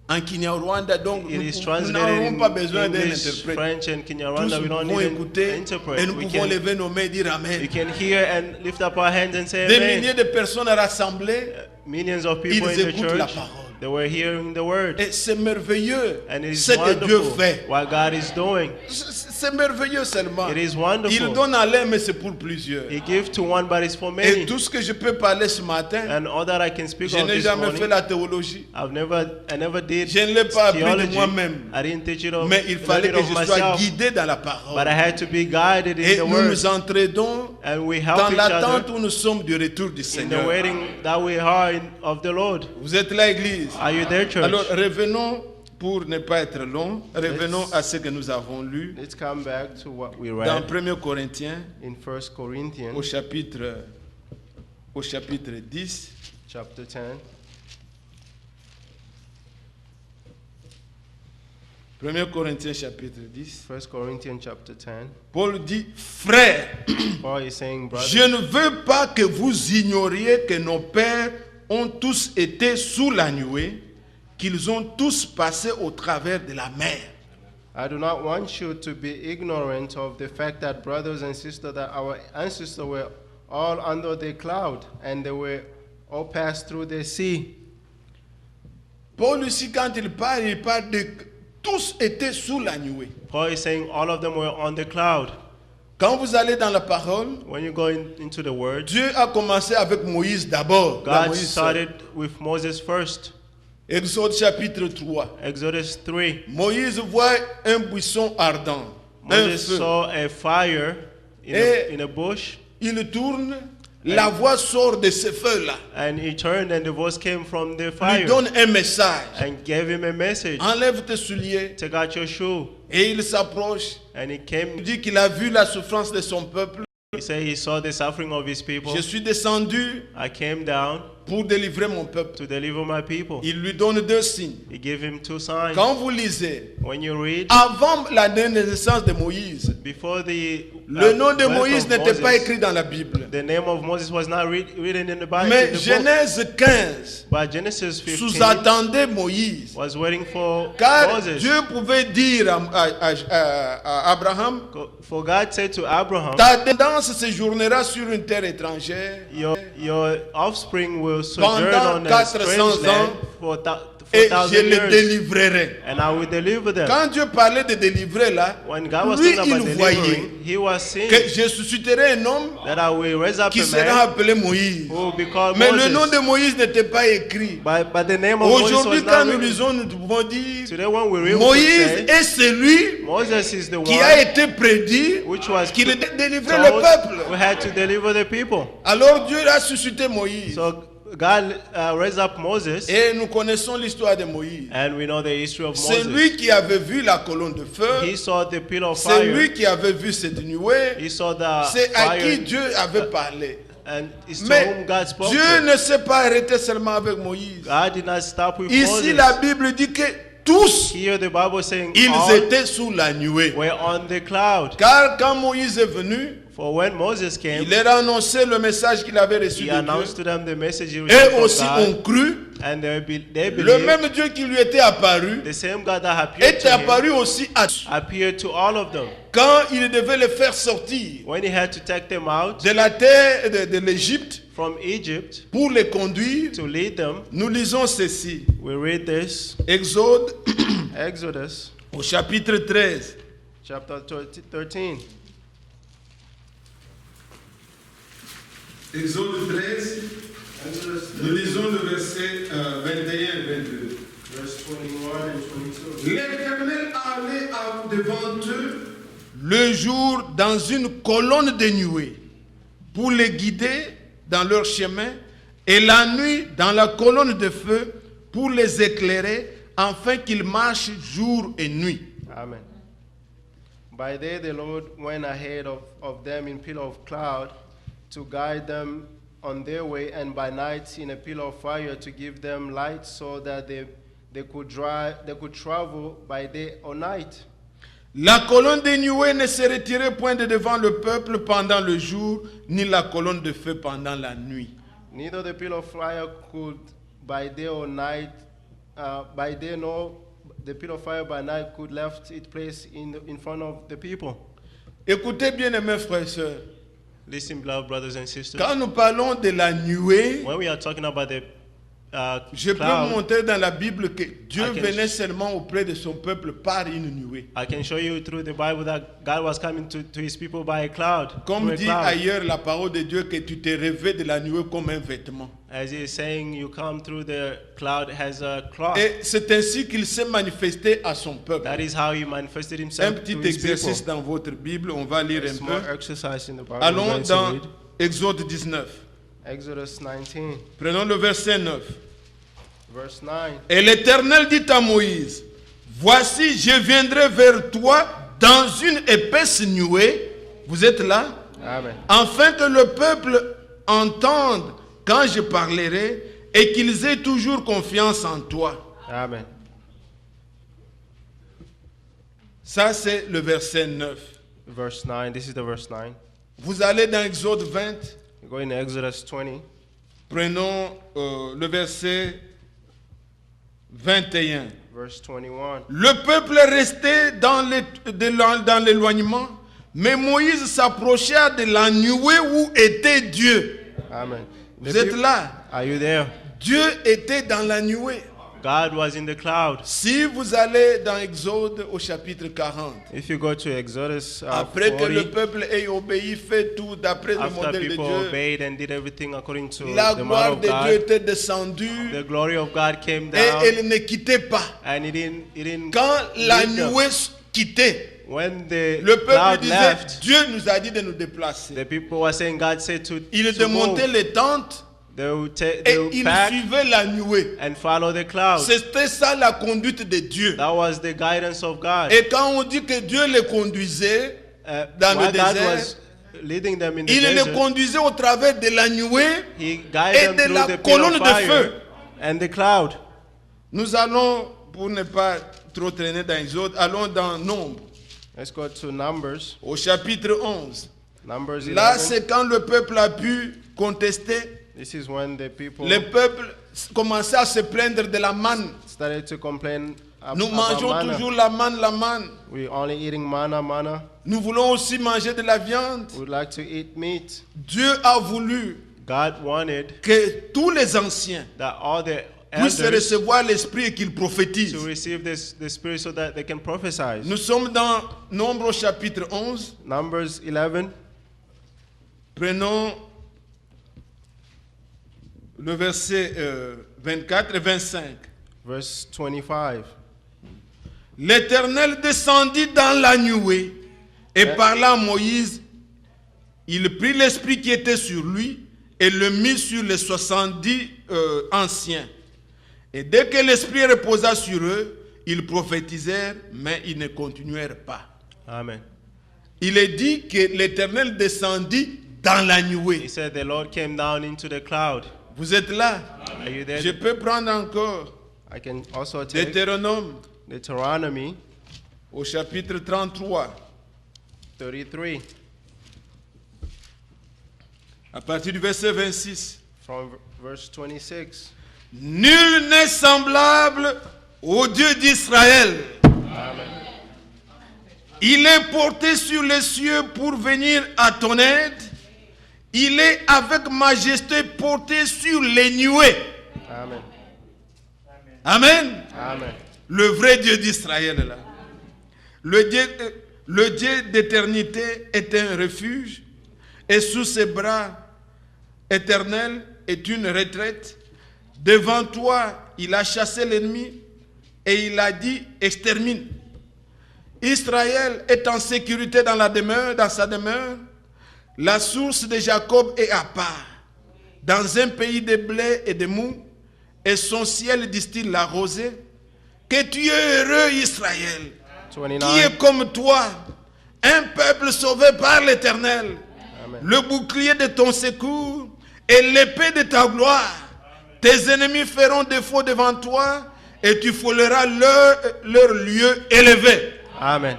en Kinyarwanda, donc it nous is n'avons translated pas in besoin d'un English, interprète. French, and Tous Kinyarwanda. We nous don't pouvons need an écouter interpret. et nous We pouvons can, lever nos mains et dire Amen. we can hear and lift up our hands and say Des amen. milliers de personnes rassemblées, Millions of people ils in the écoutent la church, parole. they were hearing the word. Et c'est merveilleux And it is ce que Dieu wonderful fait. what God is doing. C'est merveilleux seulement. It is Il wonderful. donne à l'un, mais c'est pour plusieurs. He gives to one, but it's for Et many. tout ce que je peux parler ce matin, And all that I can speak je of n'ai this jamais morning, fait la théologie. I never did Je ne l'ai pas appris de theology. moi-même. I didn't teach it of, Mais il fallait learn que it of je sois myself, guidé dans la but parole. I had to be guided Et in the nous word. nous entraidons And we dans help each l'attente other où nous sommes du retour du in the Seigneur. waiting that we are of the Lord. Vous êtes là, Église. Are you there, church? Alors revenons, pour ne pas être long, revenons à ce que nous avons lu Let's come back to what we dans read 1 Corinthiens in 1 Corinthians au chapitre 10. chapter 10. 1 Corinthiens chapitre 10. 1 Corinthians chapter 10. Paul dit, frères, Paul is saying, je brothers, ne veux pas que vous ignoriez que nos pères ont tous été sous la nuée, qu'ils ont tous passé au travers de la mer. I do not want you to be ignorant of the fact that brothers and sisters, that our ancestors were all under the cloud and they were all passed through the sea. Paul ici, quand il parle de tous étaient sous la nuée. Paul is saying all of them were on the cloud. Quand vous allez dans la parole, When you go into the word, Dieu a commencé avec Moïse d'abord. La God Moïse started with Moses first. Exode chapitre 3. Exodus 3. Moïse voit un buisson ardent, un Moses feu. saw a fire in a bush, Il tourne, la voix sort de ce feu-là. and he turned, and the voice came from the Lui fire donne un message. and gave him a message. Enlève tes souliers. Take out your shoe. Et il s'approche. And he Il came. dit qu'il a vu la souffrance de son peuple. He said he saw the suffering of his people. Je suis descendu I came down pour délivrer mon peuple. to deliver my people. Il lui donne 2 signes. He gave him 2 signs. Quand vous lisez, When you read, avant la naissance de Moïse, before the le nom de birth Moïse of n'était pas Moses, écrit dans la Bible. the name of Moses was not written in the Bible. Mais in the book. Genèse 15 But Genesis 15 sous-attendait Moïse. was waiting for Car Moses. Dieu pouvait dire à Abraham, For God said to Abraham, ta descendance séjournera sur une terre étrangère your offspring will sojourn pendant on a 400 strange land ans, for et 4,000 je les years, délivrerai. and I will deliver them. Quand Dieu parlait de délivrer là, When God was lui, talking il about voyait delivering, he was seeing que je susciterai un homme that I will raise up qui a sera man appelé Moïse. who will be called Mais Moses. le nom de Moïse n'était pas écrit. But the name of Moses Aujourd'hui, was quand not nous written. lisons, nous pouvons dire Today when we read, we Moïse say, est celui Moses is the qui one a été prédit which was qu'il told délivrait le peuple. we had to deliver the people. Alors Dieu a suscité Moïse. So God raised up Moses, Et nous connaissons l'histoire de Moïse. and we know the history of C'est Moses. lui qui avait vu la colonne de feu. He saw the pillar of C'est fire. lui qui avait vu cette nuée. He saw the C'est à qui fire, Dieu avait parlé. and it's to Mais whom God spoke Dieu to. ne s'est pas arrêté seulement avec Moïse. God did not stop with Ici, Moses. la Bible dit que tous, Here the Bible is saying ils all étaient sous la nuée. were on the cloud. Car quand Moïse est venu, For when Moses came, il leur a annoncé le message qu'il avait reçu he de announced Dieu. to them the message he Et received from aussi ont God, cru. and they Le believed. même Dieu qui lui était apparu The same God that appeared est to him apparu aussi à appeared to all of them. quand il devait les faire sortir When he had to take them out de la terre de l'Égypte from Egypt pour les conduire, to lead them. nous lisons ceci. We read this, Exode Exodus au chapitre 13. chapter 13. Exode 13, nous lisons le verset 21 et 22. Verse 21 and 22. L'Éternel allait devant eux le jour dans une colonne de nuée pour les guider dans leur chemin, et la nuit dans la colonne de feu pour les éclairer, afin qu'ils marchent jour et nuit. Amen. By day the Lord went ahead of them in pillar of cloud to guide them on their way, and by night in a pillar of fire to give them light, so that they could travel by day or night. La colonne de nuée ne se retirait point de devant le peuple pendant le jour, ni la colonne de feu pendant la nuit. Neither the pillar of fire could by day or night, by day nor the pillar of fire by night could left its place in front of the people. Écoutez bien, mes frères et sœurs, Listen, beloved brothers and sisters. quand nous parlons de la nuée, When we are talking about the je peux cloud, montrer dans la Bible que Dieu I can venait seulement auprès de son peuple par une nuée. I can show you through the Bible that God was coming to his people by a cloud. Comme through a dit cloud. ailleurs la parole de Dieu, que tu te revêts de la nuée comme un vêtement. As he is saying, you come through the cloud as a cloth. Et c'est ainsi qu'il s'est manifesté à son peuple. That is how he manifested Un himself petit to his exercice people. dans votre Bible, on va lire A un small peu. exercise in the Bible. Allons We're going to dans read. Exode 19. Exodus 19, Prenons le verset 9. verse 9. Et l'Éternel dit à Moïse, voici, je viendrai vers toi dans une épaisse nuée. Vous êtes là? Amen. Afin que le peuple entende quand je parlerai et qu'ils aient toujours confiance en toi. Amen. Ça, c'est le verset 9. Verse 9. This is the verse 9. Vous allez dans Exode 20. We go in Exodus 20. Prenons le verset 21. Verse 21. Le peuple restait dans l'éloignement, mais Moïse s'approcha de la nuée où était Dieu. Amen. Vous êtes là? Are you there? Dieu était dans la nuée. God was in the cloud. Si vous allez dans Exode au chapitre 40, If you go to Exodus après que 40, le peuple ait obéi, fait tout d'après le after modèle de people Dieu, obeyed and did everything according to la the gloire model of de Dieu God, était descendue the glory of God came et down, elle ne quittait pas. and it didn't Quand la leave them. nuée quittait, When the le peuple cloud disait, left, Dieu nous a dit de nous déplacer. the people were saying, God said to Il move. démontait les tentes They would et il pack suivait la nuée. and follow the cloud. C'était ça la conduite de Dieu. That was the guidance of God. Et quand on dit que Dieu les conduisait dans le While God désert, was leading them in the il les desert, conduisait au travers de la nuée He et guided them de through la the pillar colonne of de fire feu. and the cloud. Nous allons, pour ne pas trop traîner dans les autres, allons dans Nombre, Let's go to Numbers. au chapitre 11. Numbers Là, 11. c'est quand le peuple a pu contester. This is when the people Le peuple commençait à se plaindre de la manne. started to complain Nous about mangeons manna. toujours la manne. We're only eating manna. Nous voulons aussi manger de la viande. We'd like to eat meat. Dieu a voulu God wanted que tous les anciens that all the puissent elders recevoir l'esprit et qu'ils to prophétisent. receive the Spirit so that they can prophesy. Nous sommes dans Nombre au chapitre 11. Numbers 11, Prenons le verset 24 et 25. verse 25. L'Éternel descendit dans la nuée et parla à Moïse. Il prit l'esprit qui était sur lui et le mit sur les 70 anciens. Et dès que l'esprit reposa sur eux, ils prophétisèrent, mais ils ne continuèrent pas. Amen. Il est dit que l'Éternel descendit dans la He nuée. said the Lord came down into the cloud. Vous êtes là? Are you there? Je peux prendre encore I can also take Deutéronome Deuteronomy au chapitre 33, 33 à partir du verset 26. from verse 26. Nul n'est semblable au Dieu d'Israël. Il est porté sur les cieux pour venir à ton aide. Il est avec majesté porté sur les nuées. Amen. Amen. Amen. Le vrai Dieu d'Israël est là. Le Dieu d'éternité est un refuge et sous ses bras éternels est une retraite. Devant toi, il a chassé l'ennemi et il a dit extermine. Israël est en sécurité dans sa demeure. La source de Jacob est à part, dans un pays de blé et de mou, et son ciel distille la rosée. Que tu es heureux, Israël, 29. qui est comme toi, un peuple sauvé par l'Éternel, le bouclier de ton secours et l'épée de ta gloire. Tes ennemis feront défaut devant toi et tu fouleras leur lieu élevé. Amen.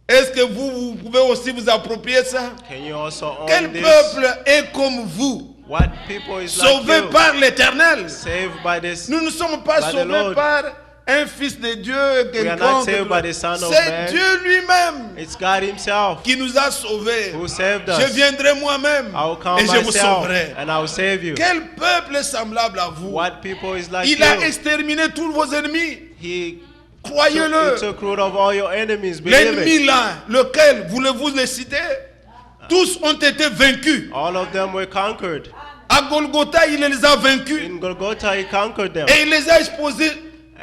Est-ce que vous pouvez aussi vous approprier ça? Can you also own Quel this? peuple est comme vous, What people is sauvé like you, par l'Éternel? saved by this? Nous ne sommes pas by the sauvés Lord. par un fils de Dieu, We are not quelqu'un. saved by the Son of C'est Man. Dieu lui-même It's God Himself qui nous a sauvés. who saved Je us. viendrai moi-même I will come et je vous myself sauverai. and I will save you. Quel peuple est semblable à vous? What people is like Il a you? exterminé tous vos ennemis. He Croyez-le. took root of all your enemies. Believe L'ennemi it. là, lequel voulez-vous les citer? Tous ont été vaincus. All of them were conquered. À Golgotha, il les a vaincus In Golgotha, He conquered them. et il les a exposés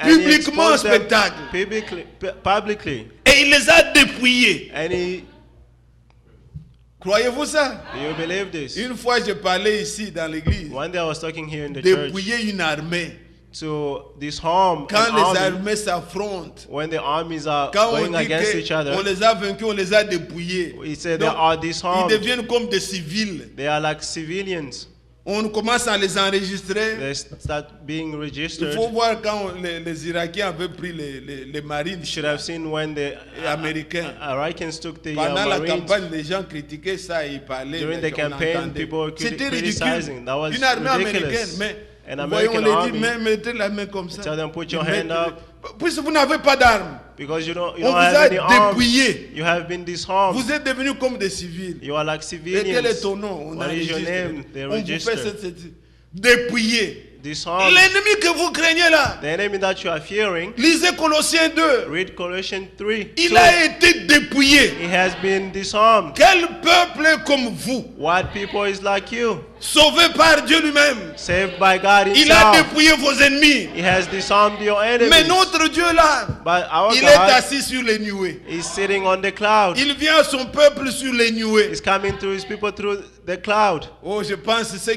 And he publiquement en exposed them spectacle. publicly. Et il les a dépouillés. And He, Croyez-vous ça? do you believe this? Une fois, je parlais ici dans l'église. One day I was talking here in the church Dépouiller une armée. to disarm Quand an les army armées s'affrontent, when the armies are quand on going dit against each qu'on other. les a vaincus, on les a dépouillés. He said they Donc, are ils disarmed. deviennent comme des civils. They are like civilians. On commence à les enregistrer. They start being Il registered. faut voir quand les Irakiens avaient pris les marines You should have seen when the américains. Iraqis took the Pendant la Marines. campagne, les gens critiquaient ça et ils parlaient. During mais the on campaign, entendait. people were C'était criticizing. ridicule. That was Une armée américaine, ridiculous. mais An voyons, on American les dit, army, mettez la main comme ça. tell them put your Ils hand mettent- up Puisque vous n'avez pas d'armes, because you don't on vous have a any arms. dépouillé. You have been disarmed. Vous êtes devenus comme des civils. You are like Et quel est civilians. ton nom? On What is your enregistre. name? They On vous fait register. dépouillé. Disarmed. L'ennemi que vous craignez là, The enemy that you are fearing, lisez Colossiens 2. read Colossians 3. Il a été dépouillé. He has been disarmed. Quel peuple est comme vous, What people is like you, sauvé par Dieu lui-même? saved by God Il a Himself. dépouillé vos ennemis. He has disarmed your enemies. Mais notre Dieu là, But our il est God assis sur les nuées. is sitting on the cloud. Il vient à son peuple sur les nuées. He's coming to His people through the cloud. Oh, je pense que ceux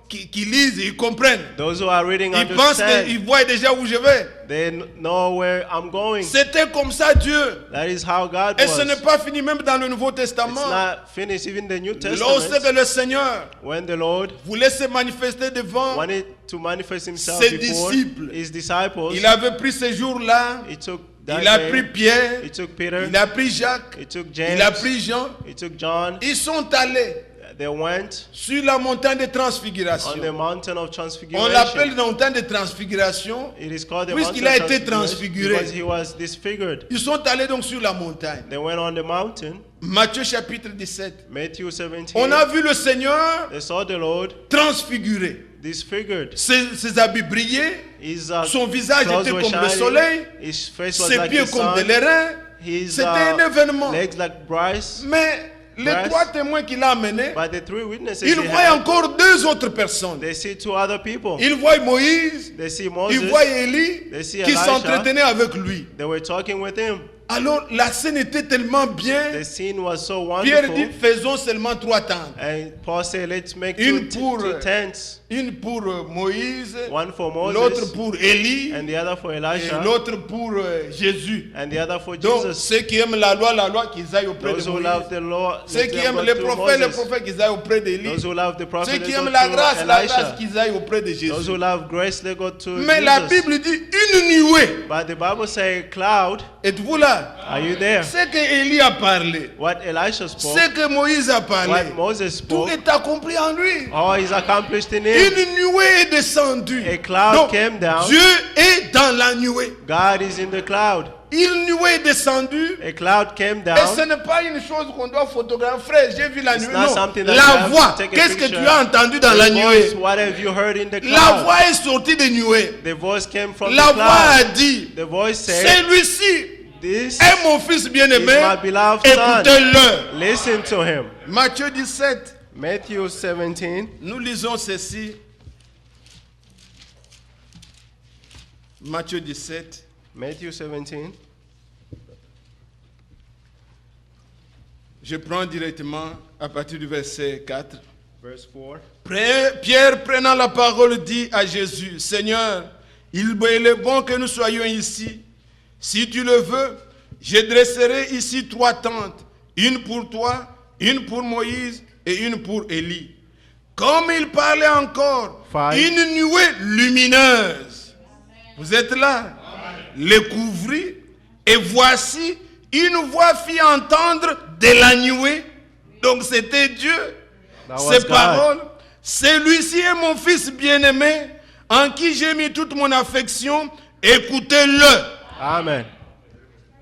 qui lisent, ils comprennent. Those who are reading Ils pensent understand. qu'ils voient déjà où je vais. They know where I'm going. C'était comme ça Dieu. That is how God Et ce n'est was. pas fini même dans le Nouveau It's Testament. not finished even the New Lorsque Testament. le Seigneur When the Lord voulait se manifester devant, wanted to manifest Himself Ses before disciples. His disciples, il avait pris ce jour-là, He took that il a day, pris Pierre, He took Peter, il a pris Jacques, He took il a James, pris Jean. He took John. Ils sont allés They went sur la montagne de on the transfiguration. mountain of On transfiguration. l'appelle la montagne de transfiguration. It is called the Puisqu'il mountain a of été transfiguration transfiguré. because He was disfigured. Ils sont allés donc sur la montagne. They went on the mountain, Matthieu chapitre 17. Matthew 17. On a vu le Seigneur They saw the Lord transfiguré. disfigured. Ses habits brillaient, His son visage clothes était were comme le shining. soleil, His face was ses like pieds the comme sun. des lérins. His C'était un événement. legs like brass. Mais les Brass. 3 témoins qu'il a amenés, But the three witnesses ils they voient had, encore 2 autres personnes. they see two other people. Ils voient Moïse, They see Moses. ils voient Élie They see qui Elijah. s'entretenaient avec lui. They were talking with him. Alors la scène était tellement The bien. scene was so Pierre wonderful. dit faisons seulement 3 tentes. And Paul said, let's make Une two pour- tents. Une pour Moïse, One for Moses. l'autre pour Élie And the other for et Elijah. l'autre pour Jésus. And the other for Donc Jesus. ceux qui aiment la loi qu'ils aillent auprès Those de who Moïse. love the Lord, Ceux let qui them aiment go les through prophètes Moses. qu'ils aillent auprès d'Élie. Those who love the prophet, Ceux they qui go aiment la to grâce Elisha. qu'ils aillent auprès de Those Jésus. who love grace, they go to Mais la Jesus. Bible dit une nuée. But the Bible says, cloud, Êtes-vous là? are you there? C'est que Élie a parlé. What Elisha spoke, C'est que Moïse a parlé. what Moses Tout spoke, est accompli en lui. all is accomplished in him. Une nuée est descendue. A cloud Donc, came down. Dieu est dans la nuée. God is in the cloud. une nuée est descendue. A cloud came Et ce down. n'est pas une chose qu'on doit photographier. Frère, j'ai vu la It's nuée. not Non, something that you la have to voix. take a Qu'est-ce que picture. tu as entendu dans la The voice, nuée? what have you heard in the La cloud? voix est sortie des nuées. The voice came from La the voix a cloud. dit, The voice said, celui-ci this est mon fils is bien-aimé. my beloved son. Écoutez-le. Listen to him. Matthieu 17, Matthew 17. nous lisons ceci. Matthieu 17. Matthew 17. Je prends directement à partir du verset 4. Verse 4. Pierre, prenant la parole, dit à Jésus, Seigneur, il est bon que nous soyons ici. Si tu le veux, je dresserai ici 3 tentes, une pour toi, une pour Moïse et une pour Élie. Comme il parlait encore, Five. une nuée lumineuse, vous êtes là, les couvrit, et voici, une voix fit entendre de la nuée. Donc c'était Dieu. That was Ces God. paroles, celui-ci est mon fils bien-aimé, en qui j'ai mis toute mon affection, écoutez-le. Amen.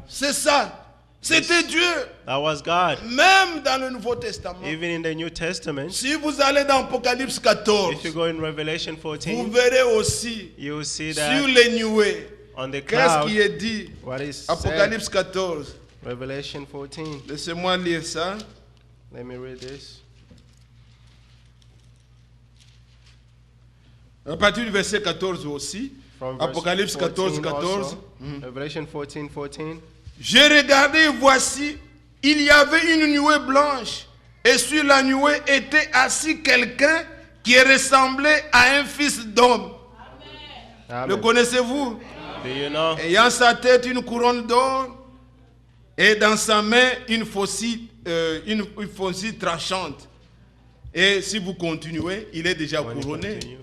C'est ça. C'était Dieu. That was God. Même dans le Nouveau Testament. Even in the New Testament, Si vous allez dans Apocalypse 14, if you go in Revelation vous 14, verrez aussi you will see sur that les nuées. on the Qu'est-ce cloud, qui est dit? What is said? Apocalypse 14. Revelation 14. Laissez-moi lire ça. Let me read this. À partir du verset 14 aussi. From verse Apocalypse 14, 14. also. Revelation 14, 14. J'ai regardé et voici, il y avait une nuée blanche. Et sur la nuée était assis quelqu'un qui ressemblait à un fils d'homme. Le Amen. connaissez-vous? do you know? Ayant sa tête une couronne d'or et dans sa main une faucille tranchante. Et si vous continuez, il est déjà When he couronné. continue,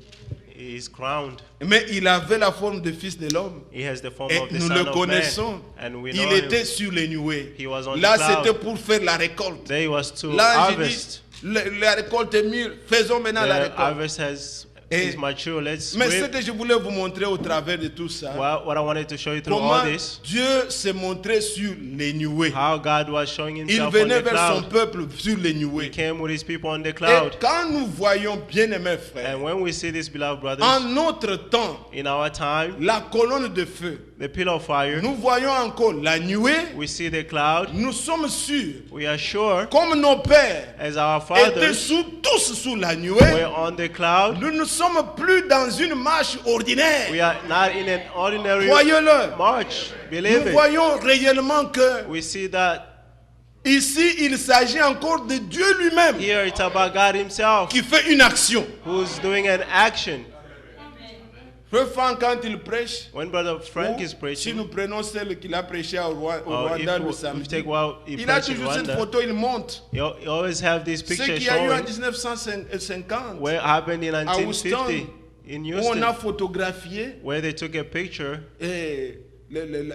he is crowned. Mais il avait la forme de fils de l'homme. He has the form Et of the nous Son le of connaissons. Man. And we know Il him. était sur les nuées. He was on Là, the cloud. c'était pour faire la récolte. There he was to Là, j'ai harvest. dit, la récolte est mûre. Faisons maintenant la The récolte. harvest is mature. Let's Mais ce reap. que je voulais vous montrer au travers de tout ça, What I wanted to show you through comment all this, Dieu s'est montré sur les nuées. how God was showing Il himself on venait the vers son cloud. peuple sur les He nuées. came with his people on the Et cloud. quand nous voyons, bien-aimés frères, And when we see this, beloved brothers, en notre temps, in our time, la colonne de feu, the pillar of fire, nous voyons encore la nuée, we see the cloud, nous sommes sûrs, we are sure, comme nos pères as our étaient fathers tous sous la nuée, were on the cloud, nous ne sommes plus dans une marche ordinaire. we are not in an ordinary Croyez-le, march. Believe nous it. voyons réellement que We see that ici il s'agit encore de Dieu lui-même here it's about God himself qui fait une action. who's doing an action. Frère Franck, quand il prêche, When Brother Frank ou is si preaching, nous prenons celle qu'il a prêché au or Rwanda le if we samedi, take what he il a preached in toujours cette Rwanda, photo, il monte. you always have this Ce picture qu'il y a eu en showing 1950, what happened in à Houston, 1950 in où on a Houston, photographié where they took a picture,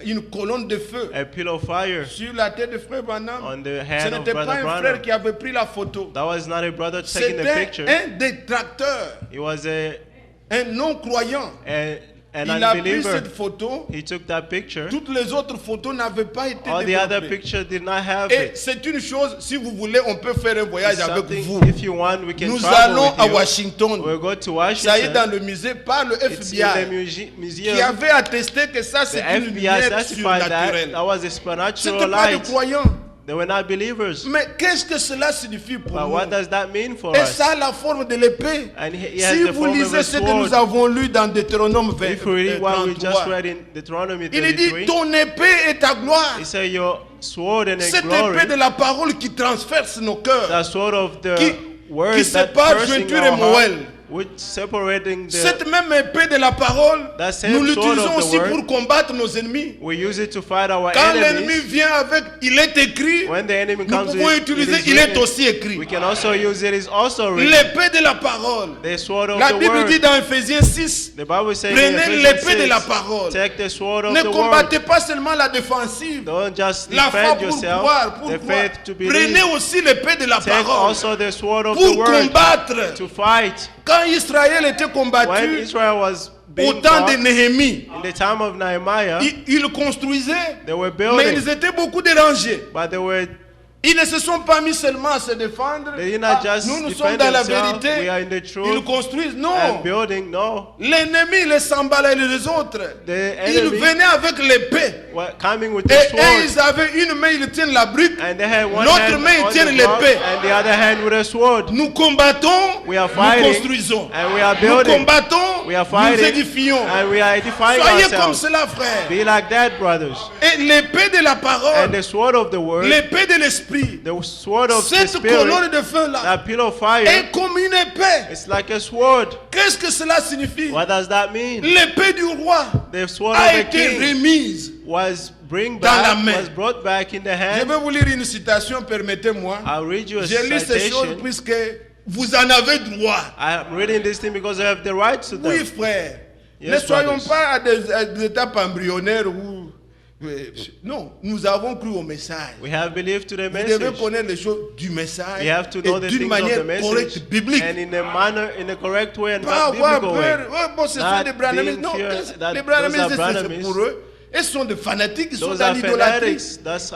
une colonne de feu a pillar of fire sur la tête de frère Branham. on the Ce hand of n'était pas Brother un frère Branham. qui avait pris la photo. That was not a brother taking the C'était picture. un détracteur, It was un non-croyant. an Il a pris unbeliever. cette photo. He took that picture. Toutes les autres photos n'avaient pas été All the other développées. pictures did not have Et it. c'est une chose, si vous voulez, on peut faire un voyage It's avec something, vous. if you want, we can Nous travel allons with à you. Washington. We'll go to Ça y est, dans Washington. le musée, par le It's in the FBI, museum. qui avait attesté que ça, The c'est une FBI lumière certified that surnaturelle. that was a Ce supernatural n'était pas des light. croyants. They were not believers. Mais qu'est-ce que cela signifie pour But nous? what does that mean for Et us? ça a la forme de l'épée. And he has Si the vous form of lisez a ce que sword. nous avons lu dans Deutéronome If we read what we just 33, read in Deuteronomy il est dit, 33, ton épée est ta gloire. he said, your sword and a Cette glory, épée de la parole qui transperce nos cœurs. the sword of the qui word that sépare piercing jointure et our moelle. heart, which separating Cette the, même épée de la parole, That same nous sword l'utilisons of the aussi word, pour combattre nos ennemis. we use it to fight our Quand l'ennemi enemies. vient avec, il est écrit, When the enemy nous comes pouvons with utiliser, it is il est written. aussi écrit. We can also use it is also written. L'épée de la parole. The sword of La the Bible word. dit dans Ephésiens 6, The Bible says in prenez Ephesians l'épée de la 6, parole. take the sword of Ne the word. combattez pas seulement la défensive, Don't just la foi defend pour yourself, croire, pour the croire. faith to believe. Prenez aussi l'épée de la Take parole also the sword of the pour word combattre. to fight. Quand Israël était When combattu, Israel was au temps de Néhémie, in the time of Nehemiah, ils construisaient, they were mais building, ils étaient beaucoup dérangés. but they were. Ils ne se sont pas mis seulement à se défendre. They did not just Nous defend sommes dans la themselves. vérité. We are in the Ils truth construisent. and Non. building. No, L'ennemi les s'emballait les autres. the Ils enemy venaient avec l'épée. were coming with Et, the sword, ils avaient une main, ils tiennent la brique. and they had one L'autre hand main, ils on tiennent the rock, l'épée. and the other hand with a sword. Nous combattons, We are nous fighting, construisons. and we are Nous building. combattons, We are nous fighting, édifions. and we are edifying Soyez comme ourselves. cela, frère. Be like that, brothers. Et l'épée de la And parole, the sword of the word, l'épée de l'esprit, the sword of the cette spirit, colonne de feu là, that pillar of fire, est comme une épée. it's like a sword. Qu'est-ce que cela signifie? What does that mean? L'épée du roi The sword a of the été king remise. was dans la main. was brought back in the Je hand. vais vous lire une citation, permettez-moi. I'll read you a Je lis ces choses citation. puisque vous en avez droit. I'm reading this thing because I have the right to Oui, them. frère. Yes, Ne soyons brothers. pas à des étapes embryonnaires où... Non, nous avons cru au message. We have believed to the Vous devez message. connaître les choses du message We have to know et the d'une things of manière the message correcte, biblique. and in a manner, in a correct way and Pas not avoir biblical way. peur. Ouais, bon, ce sont Not des branamistes. being Non, feared that les those are branamistes, c'est branamistes. pour eux. Ils sont des fanatiques, ils sont Those dans are l'idolâtrie. fanatics. That's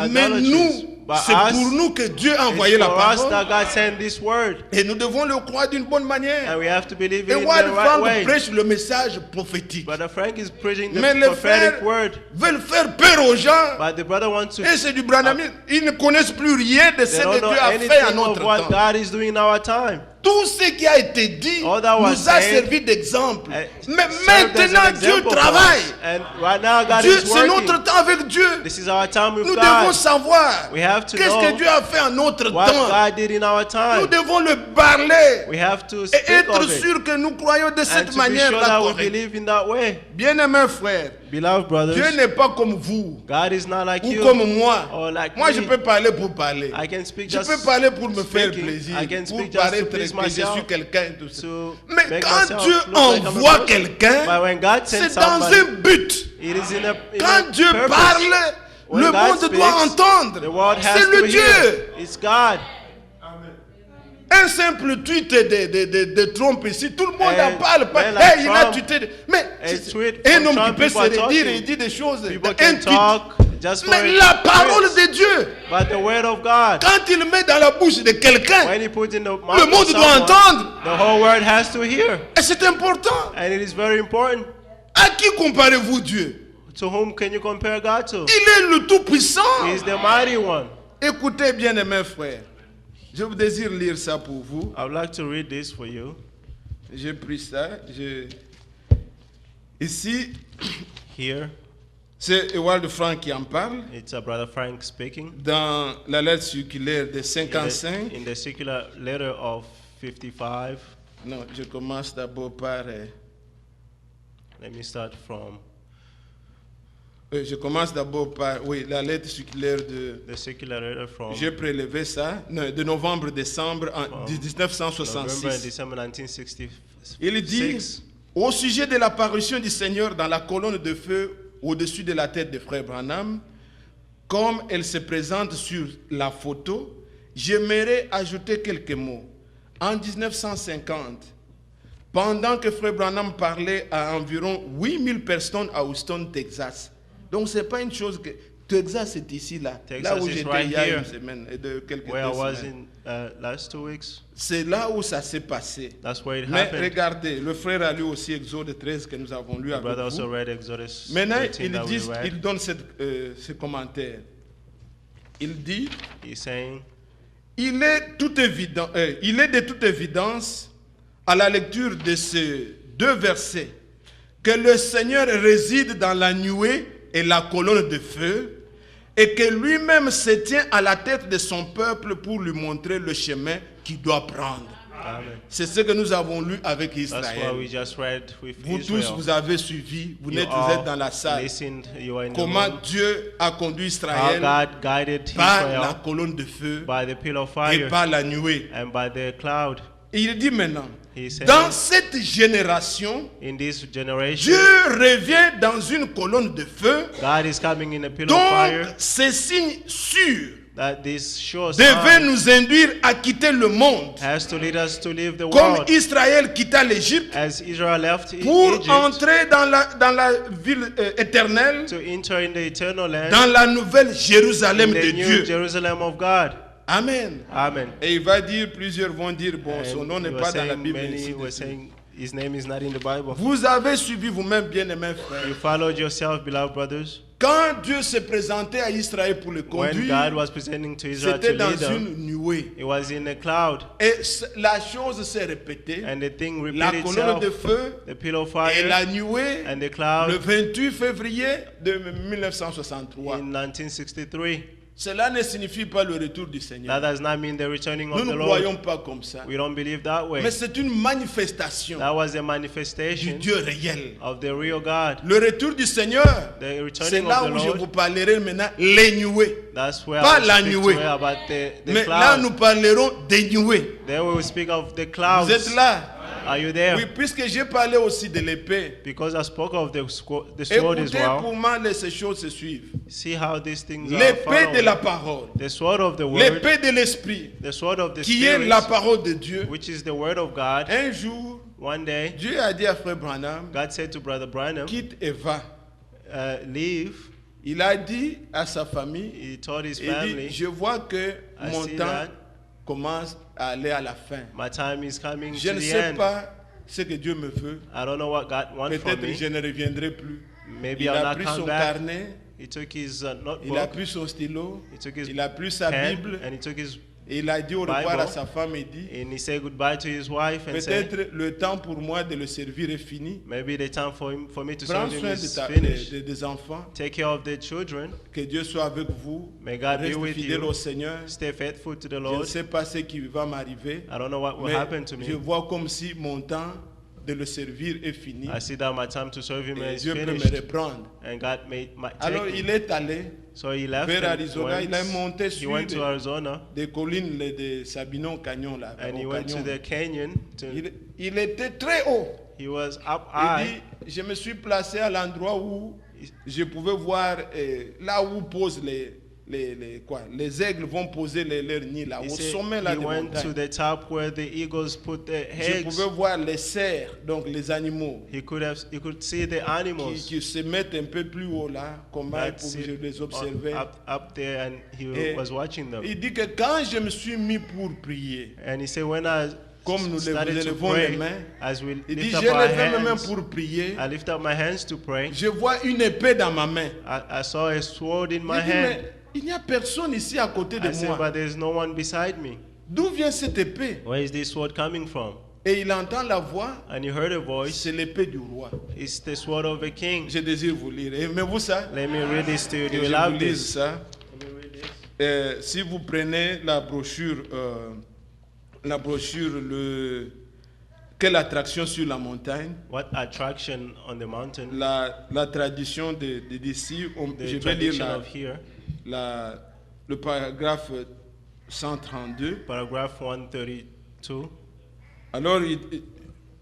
Mais idolatries. nous, But c'est us, pour nous que Dieu a it's envoyé la for us parole. that God sent this word, Et nous devons le croire d'une bonne manière. and we have to believe Et it in Ward the right Frank way. prêche le message prophétique. Brother Frank is preaching the Mais les prophetic frères word, veulent faire peur aux gens. but the brother wants to. Et c'est du branamisme. Ils ne connaissent plus rien de ce They don't que know Dieu a fait anything à of notre what temps. God is doing in our time. Tout ce qui a été dit All that was nous a said, servi d'exemple. Mais served as an maintenant, Dieu example for travaille. us. And right now, God Dieu, is c'est working. notre temps avec Dieu. This is our time with Nous devons God. savoir We have to qu'est-ce know que Dieu a fait en notre what temps. God did in our Nous time. devons le parler We have to et speak être of it sûr que nous croyons de and cette to be manière sure là that we correcte. believe in that way. Bien-aimés frères, Beloved brothers, Dieu n'est pas comme vous God is not like ou you comme moi. or like Moi, me. je peux parler pour parler. I can speak Je just peux parler pour me faire speaking. plaisir, I can pour speak just to paraître que please je suis myself, quelqu'un et tout ça. to Mais make quand myself Dieu look like I'm a envoie person. quelqu'un, But when God sends c'est dans somebody, un but. it is in a Quand Dieu purpose. parle, When le God monde speaks, doit entendre. the world has C'est to le hear. Dieu. It's God. Un simple tweet de Trump ici, tout le monde en parle. men like Hey, il a Trump, tweeté. Mais a tweet un from homme qui Trump, peut people are se redire talking. et dire des choses. People Un can tweet. talk just for Mais it. la parole de Dieu, But the word of God, quand il met dans la bouche de quelqu'un, when he puts in the mouth le of monde doit someone, entendre. the whole world has to hear. Et c'est important. And it is very important. À qui comparez-vous Dieu? To whom can you compare God to? Il est le Tout-Puissant. He is the mighty one. Écoutez bien, mes frères. Je vous désire lire ça pour vous. I would like to read this for you. J'ai pris ça. Ici, Here, c'est Ewald Frank qui en parle. it's Brother Frank speaking. Dans la lettre circulaire de In 55. the circular letter of 55, Non, je commence d'abord par... let me start from je commence d'abord par... Oui, la lettre circulaire de... the circular letter from J'ai prélevé ça, non, de novembre-décembre en November and 1966. December 1966. Il dit, au sujet de l'apparition du Seigneur dans la colonne de feu au-dessus de la tête de Frère Branham, comme elle se présente sur la photo, j'aimerais ajouter quelques mots. En 1950, pendant que Frère Branham parlait à environ 8000 personnes à Houston, Texas. Donc ce n'est pas une chose que... Texas est ici, là. Texas Là où is j'étais right il y a here, une semaine, et de quelques where I deux was semaines. in last 2 weeks. C'est là où ça s'est passé. That's where it Mais happened. regardez, le frère a lu aussi Exode 13 que nous avons lu The avec brother vous. also read Exodus Maintenant, 13 that we read. il donne ce commentaire. Il dit, He's saying, il est de toute évidence, à la lecture de ces deux versets, que le Seigneur réside dans la nuée et la colonne de feu, et que lui-même se tient à la tête de son peuple pour lui montrer le chemin qu'il doit prendre. Amen. C'est ce que nous avons lu avec That's what Israël. we just read with Vous Israel. tous, vous avez suivi, vous You êtes all dans la salle. listened, you are in the Comment room. Dieu a conduit How Israël God guided par la Israel colonne de feu by the pillar of et fire par la nuée. and by the cloud. Et il dit maintenant, He said, dans cette génération, in this generation, Dieu revient dans une colonne de feu. God is coming in a pillar of fire. Donc, c'est signe sûr that this sure devait sign nous induire à quitter le monde, has to lead us to leave the comme world Israël quitta l'Égypte, as Israel left pour Egypt entrer dans la ville éternelle, to enter in the eternal land, dans la nouvelle in Jérusalem the de new Dieu. Jerusalem of God. Amen. Amen. Et il va dire, plusieurs vont dire, bon, son nom And n'est you pas were dans la saying, Bible. many ainsi de were suite. saying his name is not in the Bible. Vous avez suivi vous-même, bien-aimés frères. You followed yourself, beloved brothers. Quand Dieu s'est présenté à Israël pour le When God conduire, was presenting to Israel c'était to dans lead them, une nuée. it was in a cloud, Et la chose s'est répétée. and the thing La repeated colonne de itself. feu The pillar of et fire la nuée and the le cloud 28 février de 1963. in 1963. Cela ne signifie pas le retour du Seigneur. That does not mean the returning Nous of ne the croyons Lord. pas comme ça. We don't believe that way. Mais c'est une manifestation That was a du manifestation Dieu réel. of the real God. Le retour du Seigneur, The c'est returning là of the où je vous Lord. parlerai maintenant les nuées. That's where Pas I la will speak nuée. to you about the Mais là, cloud. nous parlerons des nuées. There we will speak of the Vous clouds. êtes là? Are you there? Oui, puisque j'ai parlé aussi de l'épée. Because I spoke of the sword as Écoutez well. comment ces choses se suivent. See how these things are L'épée de la followed. parole, The sword of the word, l'épée de l'esprit, the sword of the qui est spirit, la parole de Dieu. which is the word of God. Un jour, One day, Dieu a dit à Frère Branham, God said to Brother Branham, quitte et va. leave. Il a dit à sa famille, He told his il dit, family, je vois que I mon see temps that. commence à aller à la fin. My time is coming Je to ne the sais end. pas ce que Dieu me veut. I don't know what God wants from Peut-être je me. ne reviendrai plus. Maybe Il I'll a not pris come son back. carnet, He took his il a notebook, pris son stylo, he took his il a pris sa pen, Bible, and he took his et il a dit au revoir Bible. à sa femme et dit, and he said goodbye to his wife and said, peut-être le temps pour moi de le servir est fini. maybe the time for me to Prends serve him soin de is ta- finished. des enfants. Take care of the children. Que Dieu soit avec vous. May God be Reste with fidèle you. au Seigneur. Stay faithful to the Je ne Lord. sais pas ce qui va m'arriver. I don't know what will Mais happen to je me. vois comme si mon temps de le servir est fini. I see that my time to serve him Et is Dieu peut me finished. reprendre. And God might Alors take il me. est allé So he left vers and Arizona. Il est monté he sur went to Arizona des collines de Sabinon Canyon. Là, and he au went to canyon. the canyon. Il était très haut. He was up Il high. dit, je me suis placé à l'endroit où je pouvais voir là où posent les aigles vont poser leur nid là, He au said sommet là he des went to montagnes. the top where the eagles put their Je eggs. pouvais voir les cerfs, donc les animaux, He could see the animals qui se mettent un peu plus haut là, comment that je sit les observer. up there, and he Et was watching them. il dit que quand je me suis mis pour prier, And he said, when I comme nous started to élevons les pray, mains, as we il dit lift up j'ai our levé mes mains hands, pour prier, I lift up my hands to pray. je vois une épée dans ma main. I saw a sword in my Il dit, hand. mais il n'y a personne ici à côté de I said, moi. but there's no one beside me. D'où vient cette épée? Where is this sword coming from? Et il entend la voix, And he heard a voice. c'est l'épée du roi. It's the sword of a king. Je désire vous lire. Aimez-vous ça? Let me read this to you. Que Do you je love vous lise this? ça. Let me read this. Si vous prenez la brochure, quelle attraction sur la montagne, What attraction on the mountain? la tradition d'ici, The je vais lire tradition of here. le paragraphe 132. Paragraph 132. Alors,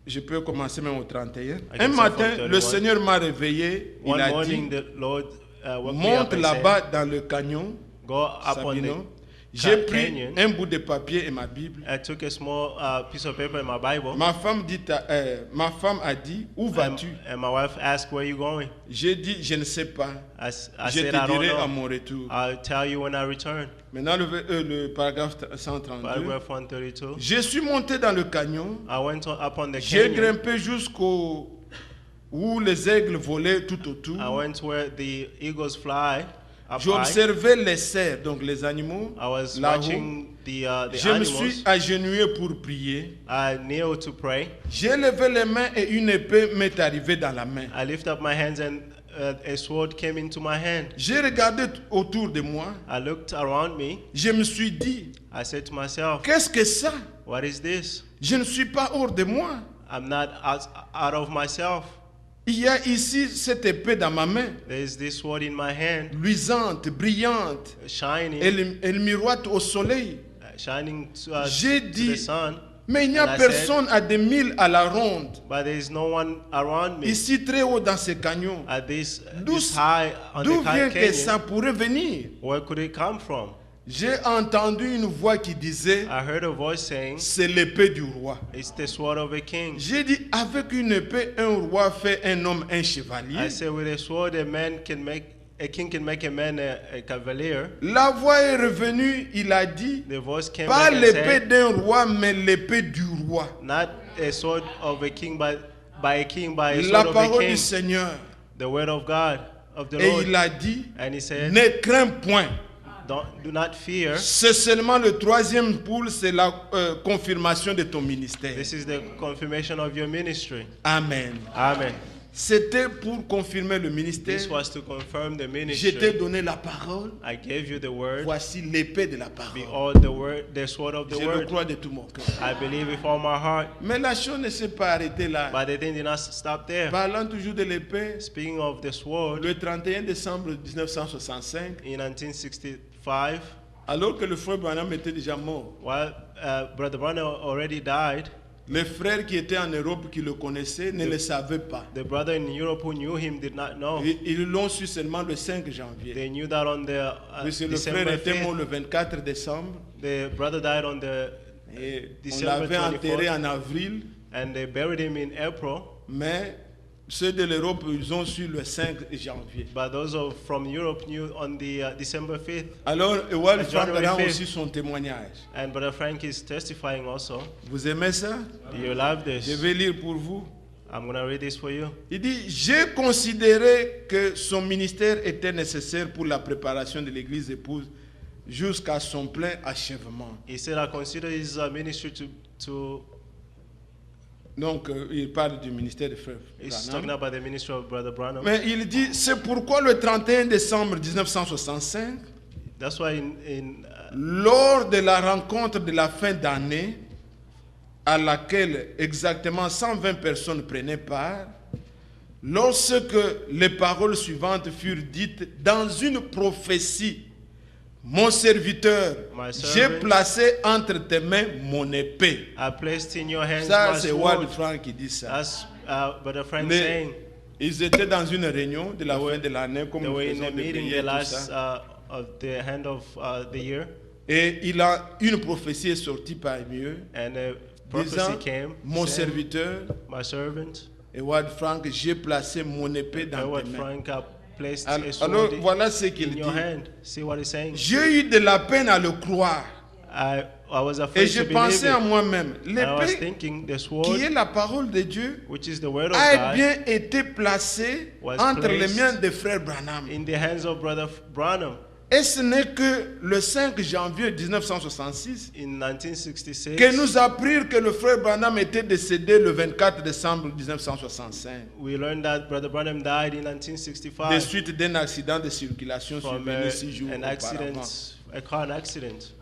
je peux commencer même au 31. I Un can start matin, from le 31. Seigneur m'a réveillé. Il One a morning, dit, the Lord woke me monte up and là-bas said, dans le canyon, go up on Sabino. the J'ai pris canyon. un bout de papier et ma Bible. I took a small piece of paper in my Bible. Ma femme a dit, où vas-tu? And my wife asked, where are you going? J'ai dit, je ne sais pas. I Je said, te I don't dirai à know. mon retour. I'll tell you when I return. Maintenant, le paragraphe 132. Paragraph 132. Je suis monté dans le canyon. I went up on the J'ai canyon. grimpé jusqu'au où les aigles volaient tout autour. I went where the eagles fly up high. J'observais les cerfs, donc les animaux. I was là-haut. watching the Je me suis animals. agenouillé pour prier. I kneel to pray. J'ai levé les mains et une épée m'est arrivée dans la main. I lift up my hands and a sword came into my hand. J'ai regardé autour de moi. I looked around me. Je me suis dit, I said to myself, qu'est-ce que ça? what is this? Je ne suis pas hors de moi. I'm not out of myself. Il y a ici cette épée dans ma main, There's this sword in my hand, luisante, brillante. shining, Elle miroite au soleil. shining J'ai to the dit, sun. mais il n'y a And I said, personne à des milles à la ronde. but there is no one around me. Ici, très haut dans ce canyon. At this D'où high on d'où the vient que canyon. ça pourrait venir? Where could it come from? J'ai entendu une voix qui disait, I heard a voice saying, c'est l'épée du roi. it's the sword of a king. J'ai dit, avec une épée, un roi fait un homme un chevalier. I said, with a sword, a king can make a man a cavalier. La voix est revenue, il a dit, The voice came pas back and l'épée said, d'un roi, mais l'épée du roi. not a sword of a king by a king, by a La sword of a parole king. du Seigneur. The word of God, of the Et Lord. il a dit, And he said, ne crains point. do not fear. C'est seulement le troisième poule, c'est la confirmation de ton ministère. This is the confirmation of your ministry. Amen. Amen. C'était pour confirmer le ministère. This was to confirm the Je t'ai ministry. donné la parole. I gave you the word. Voici l'épée de la parole. Behold the word, the sword of the Je le word. crois de tout mon cœur. I believe with all my heart. Mais la chose ne s'est pas arrêtée là. But the thing did not stop there. Parlant toujours de l'épée, Speaking of the sword, le 31 décembre 1965, in 1965, alors que le frère Branham était déjà mort, while Brother Branham already died, les frères qui étaient en Europe qui le connaissaient ne le savaient pas. the brother in Europe who knew him did not know. Ils l'ont su seulement le 5 janvier. They knew that on the Puisque le frère December était mort 5th. le 24 décembre The brother died on the et on December l'avait enterré 24th. en avril, And they buried him in April. mais ceux de l'Europe, ils ont su le 5 janvier. But those from Europe knew on the December 5th. Alors, Ewald Frank January rend 5th. aussi son témoignage. And Brother Frank is testifying also. Vous aimez ça? Do you love Je this? vais lire pour vous. I'm going to read this for you. Il dit, j'ai considéré que son ministère était nécessaire pour la préparation de l'église épouse jusqu'à son plein achèvement. He said, I consider his ministry to Donc, il parle du ministère de frère he's Branham. talking about the ministry of Brother Branham. Mais il dit, c'est pourquoi le 31 décembre 1965, That's why lors de la rencontre de la fin d'année, à laquelle exactement 120 personnes prenaient part, lorsque les paroles suivantes furent dites dans une prophétie, mon serviteur, My j'ai servant, placé entre tes mains mon épée. I placed in your hands Ça, my c'est sword. Ward Frank qui dit ça. That's Brother Frank Les- saying. Ils étaient dans une réunion de la fin de l'année, comme They nous were in faisons a des meeting prières, the tout last ça. of the end of the year, Et une prophétie est sortie parmi eux, and a prophecy disant, came. mon saying, serviteur, my servant, Ewald Frank, j'ai placé mon épée dans Edward tes mains. Frank, placed Alors, a sword voilà ce qu'il in dit. your hand. See what he's saying? J'ai eu de la peine à le croire. I was Et afraid je to believe pensais à it. moi-même, I was l'épée thinking the qui sword, est la parole de Dieu which is the word of a God, bien été placée was entre les placed mains de frère Branham. in the hands of Brother Branham Et ce n'est que le 5 janvier 1966 in 1966. que nous apprirent que le frère Branham était décédé le 24 décembre 1965 We learned that Brother Branham died in des 1965 suites d'un accident de circulation from survenu 6 jours an auparavant. accident, a car accident.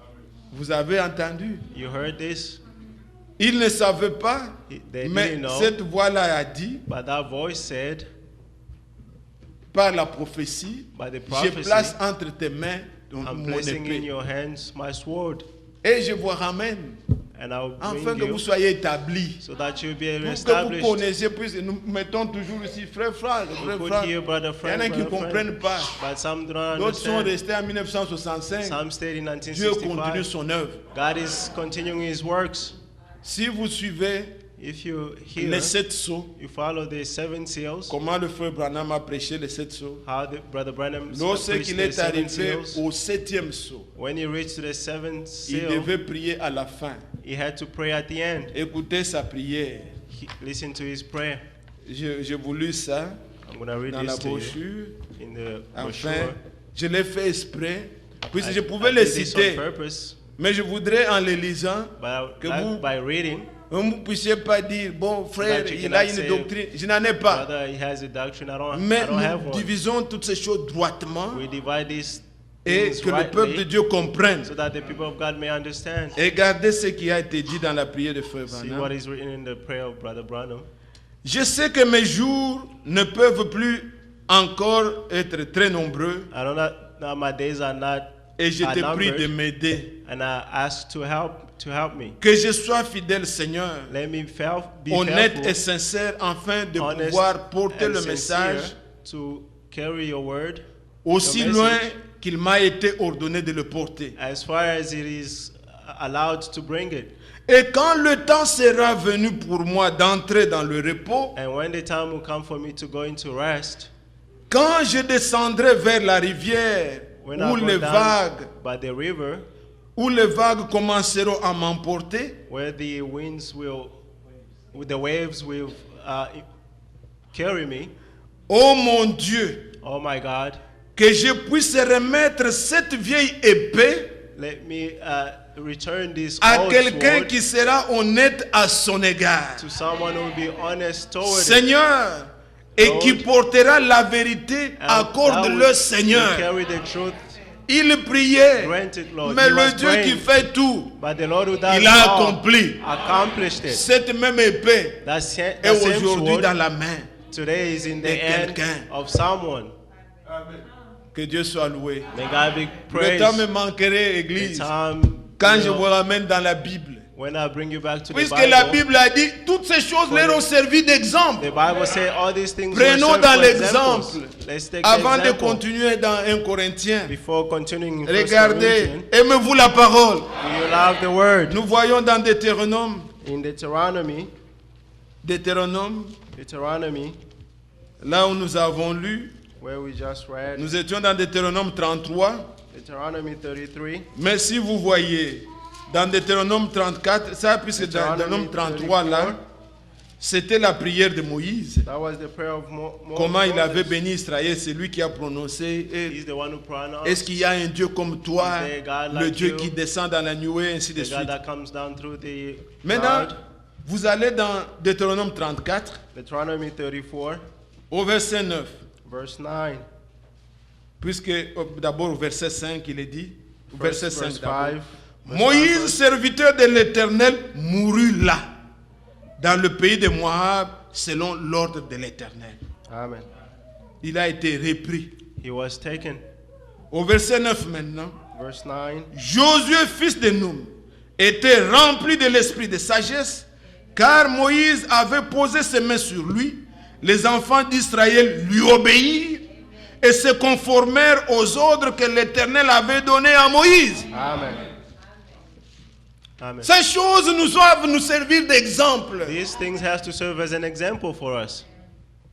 Vous avez entendu? You heard this? Il ne savait pas, They mais didn't know, cette voix-là a dit, but that voice said, par la prophétie, by the je prophecy, place entre tes mains I'm mon placing in épée your hands my sword, et je vous ramène and I'll afin bring que you vous soyez établis. so that you'll be Pour que vous established. connaissiez, puisque nous mettons toujours ici frère Franck, We frère put Franck. here Brother Il y en Frank, a qui ne Brother comprennent Frank, pas. but some do not D'autres sont understand. restés en 1965. Some stayed in Dieu continue 1965. son œuvre. God is continuing His works. Si vous suivez If you hear, les 7 sceaux, you follow the 7 seals, comment le frère Branham a prêché les 7 sceaux, how the Brother Branham preached lorsqu'il the est 7 arrivé seals. au 7e sceau, When he reached the 7th il seal, devait prier à la fin. he had to pray at the end. Écoutez sa prière. Listen to his prayer. Je vous lis ça I'm going to read dans la this to you brochure. in the Enfin, brochure. je l'ai fait exprès, puisque je I pouvais les did this on citer, purpose, mais je voudrais en les lisant but que like vous by reading, vous ne puissiez pas dire, bon frère, That you il a cannot une say, doctrine. Je n'en ai pas. brother, he has a doctrine. I don't Mais have nous one. divisons toutes ces choses droitement We divide these et things que le peuple de rightly Dieu comprenne. so that the people of God may understand. Et regardez ce qui a été dit dans la prière de Frère See Branham. what is written in the prayer of Brother Branham. Je sais que mes jours ne peuvent plus encore être très nombreux I know that my days are not et je te prie numbered, de m'aider. and I ask to help me. Que je sois fidèle, Seigneur, Let me be honnête faithful, et sincère afin de honest pouvoir porter and le sincere message to carry your word aussi your loin message qu'il m'a été ordonné de le porter. as far as it is allowed to bring it. Et quand le temps sera venu pour moi d'entrer dans le repos, And when the time will come for me to go into rest, quand je descendrai vers la rivière, when I où go les down vagues, by the river, où les vagues commenceront à m'emporter, where the waves will carry me, oh mon Dieu, oh my God, que je puisse remettre cette vieille épée let me return this à old quelqu'un sword qui sera honnête à son égard. to someone who will be honest toward it. Seigneur, et qui portera la vérité, And that accorde-le, will Seigneur. carry the truth. Il priait, Grant it, Lord. mais He le was Dieu qui praying, fait tout, but the Lord who does il a all accompli. accomplished it. Cette même épée That est same aujourd'hui sword dans la main. today is in the de hand quelqu'un. of someone. Que Dieu soit loué. May God be Le praised. temps me manquerait, The Église, time quand you je know, vous ramène dans la Bible. when I bring you back to the Puisque Bible, la Bible a dit, toutes ces choses leur ont servi d'exemple. the Bible says all these things Prenons were served dans for examples. l'exemple. Let's take the Avant de example. continuer dans 1 Corinthiens, Before continuing in 1 regardez, Corinthians, aimez-vous la parole. do you love the word? Nous voyons dans Deutéronome, In Deuteronomy, là où nous avons lu, where we just read, nous étions dans Deutéronome 33, Deuteronomy 33, mais si vous voyez, dans Deutéronome 34, ça puisque dans Deutéronome 33 là, c'était la prière de Moïse. that was the prayer of Comment il avait Moses. béni Israël, c'est lui qui a prononcé. He's the one who pronounced Est-ce qu'il y a un Dieu comme toi, Is there a God le like Dieu you? qui descend dans la nuée, ainsi de the God suite. that comes down through the Maintenant, cloud. vous allez dans Deutéronome 34, Deuteronomy 34, au verset 9, verse 9. puisque d'abord au verset 5, il est dit, verset 5 verse d'abord. 5. Moïse, serviteur de l'Éternel, mourut là, dans le pays de Moab, selon l'ordre de l'Éternel. Amen. Il a été repris. He was taken. Au verset 9 maintenant, Verse 9. Josué, fils de Nun, était rempli de l'esprit de sagesse, car Moïse avait posé ses mains sur lui. Les enfants d'Israël lui obéirent et se conformèrent aux ordres que l'Éternel avait donnés à Moïse. Amen. Amen. Ces choses nous doivent nous servir d'exemple. These things has to serve as an example for us.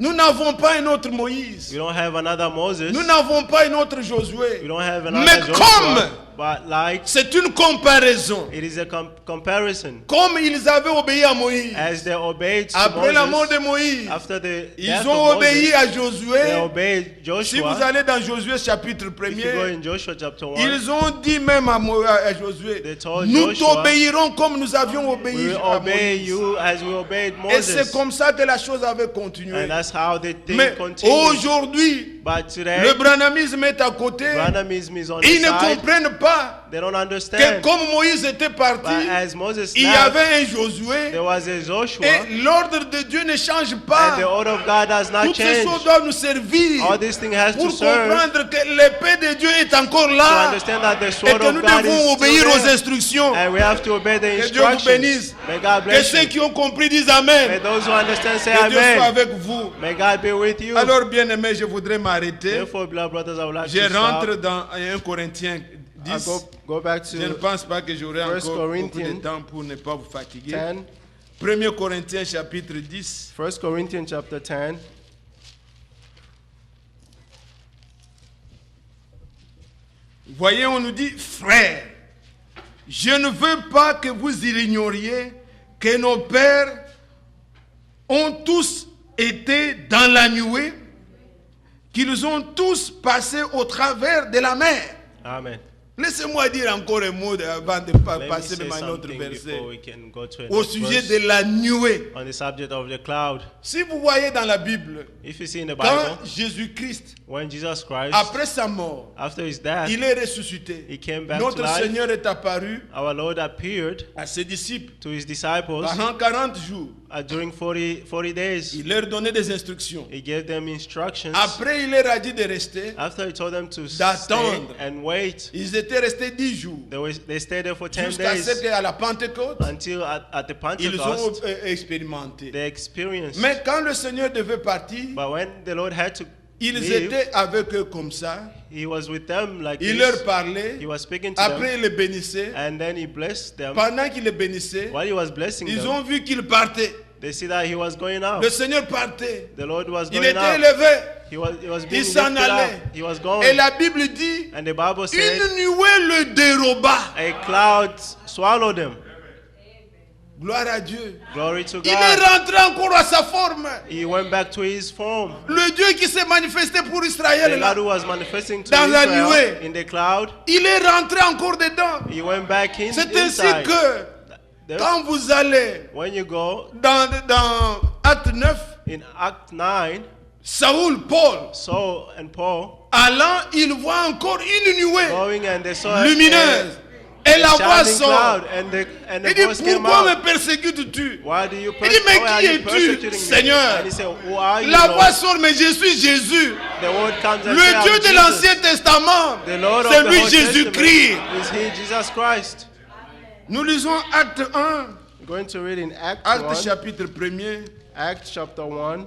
Nous n'avons pas un autre Moïse. We don't have another Moses. Nous n'avons pas un autre We Josué. don't have another Mais Joshua. comme But like, c'est une comparaison, it is a comparison. comme ils avaient obéi à Moïse, As they obeyed to après la mort Moses, de Moïse, after the ils death ont of obéi Moses, à they Josué. obeyed Si Joshua. vous allez dans Josué chapitre If you go 1er, in Joshua chapter 1, ils ont dit même à Josué, They told nous Joshua, t'obéirons comme nous avions we obéi will à obey Moïse. you as we obeyed Et c'est Moses. comme ça que la chose avait continué. And that's how the thing Mais continued. aujourd'hui, But today, le branhamisme est à côté. Brahmanism is on Ils the ne side. comprennent pas They don't que understand. comme Moïse était parti, But as Moses il y left, avait un Josué. there was a Joshua. Et l'ordre de Dieu ne change pas. And the order of God has not Toutes ces choses changed. doivent nous servir All this thing has to pour serve comprendre que l'épée de Dieu est encore to là understand that the et sword que of nous God devons is obéir still aux there. instructions. And we have to obey the Que Dieu vous instructions. bénisse. May God Que bless ceux you. qui ont compris disent May Amen. those who understand say Que Dieu soit Amen. avec vous. May God be with you. Alors, bien aimé, je voudrais m'arrêter. Therefore, beloved brothers, I would like Je to stop. rentre dans 1 Corinthiens 10. Go back Je ne to pense pas que j'aurai 1 encore beaucoup de Corinthians temps pour ne pas vous fatiguer. 10. 1 Corinthiens chapitre 10. 1 Corinthians chapter 10. Voyez, on nous dit, frères, je ne veux pas que vous ignoriez que nos pères ont tous été dans la nuée, qu'ils ont tous passé au travers de la mer. Amen. Laissez-moi dire encore un mot avant de Let me passer say même à un autre something verset. before we can go to Au another sujet verse de la nuée. on the subject of the cloud. Si vous voyez dans la Bible, If you see in the quand Bible, Jésus-Christ, when Jesus Christ, après sa mort, after his death, il est ressuscité, he came back to notre life. Seigneur est apparu Our Lord appeared à ses disciples to his disciples pendant 40 jours. during 40 days. Il leur donnait des instructions. He gave them instructions. Après, il leur a dit de rester. After he told them to stay D'attendre. and wait, Ils étaient restés 10 jours. they stayed there for 10 Jusqu'à ce days qu'à la Pentecôte, until at the ils ont Pentecost expérimenté. they experienced. Mais quand le Seigneur devait partir, But when the Lord had to Ils leave, étaient avec eux comme ça. he was with them like Il this. leur parlait. He was speaking to Après, them, il les bénissait. and then he blessed them. Pendant qu'il les bénissait, While he was blessing ils them, ont vu qu'il partait. they see that he was going out. Le Seigneur partait. The Lord was Il going était out. élevé. He was being Il s'en lifted allait. up. He was going. Et la Bible dit, And the Bible said, une nuée le déroba. a cloud swallowed them. Gloire à Dieu. Glory to Il est God. rentré encore à sa forme. He went back to his form. Le Dieu qui s'est manifesté pour The Israël, là, God who was manifesting to Dans la Israel nuée. in the cloud, il est rentré encore dedans. he went back C'est ainsi inside. que quand vous allez When you go dans Acte 9, in Act 9, Saoul, Paul, Saul and Paul allant, il voit encore une nuée going, and they saw lumineuse. Et la voix shining sort. cloud, and the Il dit, voice came pourquoi me out. persécutes-tu? Why do you Il dit, mais why are qui you es-tu, persecuting me? Seigneur? And he said, who are you, La Lord? voix sort, mais je suis Jésus. The word comes and Le says, Dieu "I'm de Jesus." l'Ancien Testament, The Lord c'est of the lui Old Jésus-Christ. Testament is he, Jesus Christ. Nous lisons Acte 1, I'm going to read in Act Acte 1, chapitre 1er. Acts chapter 1.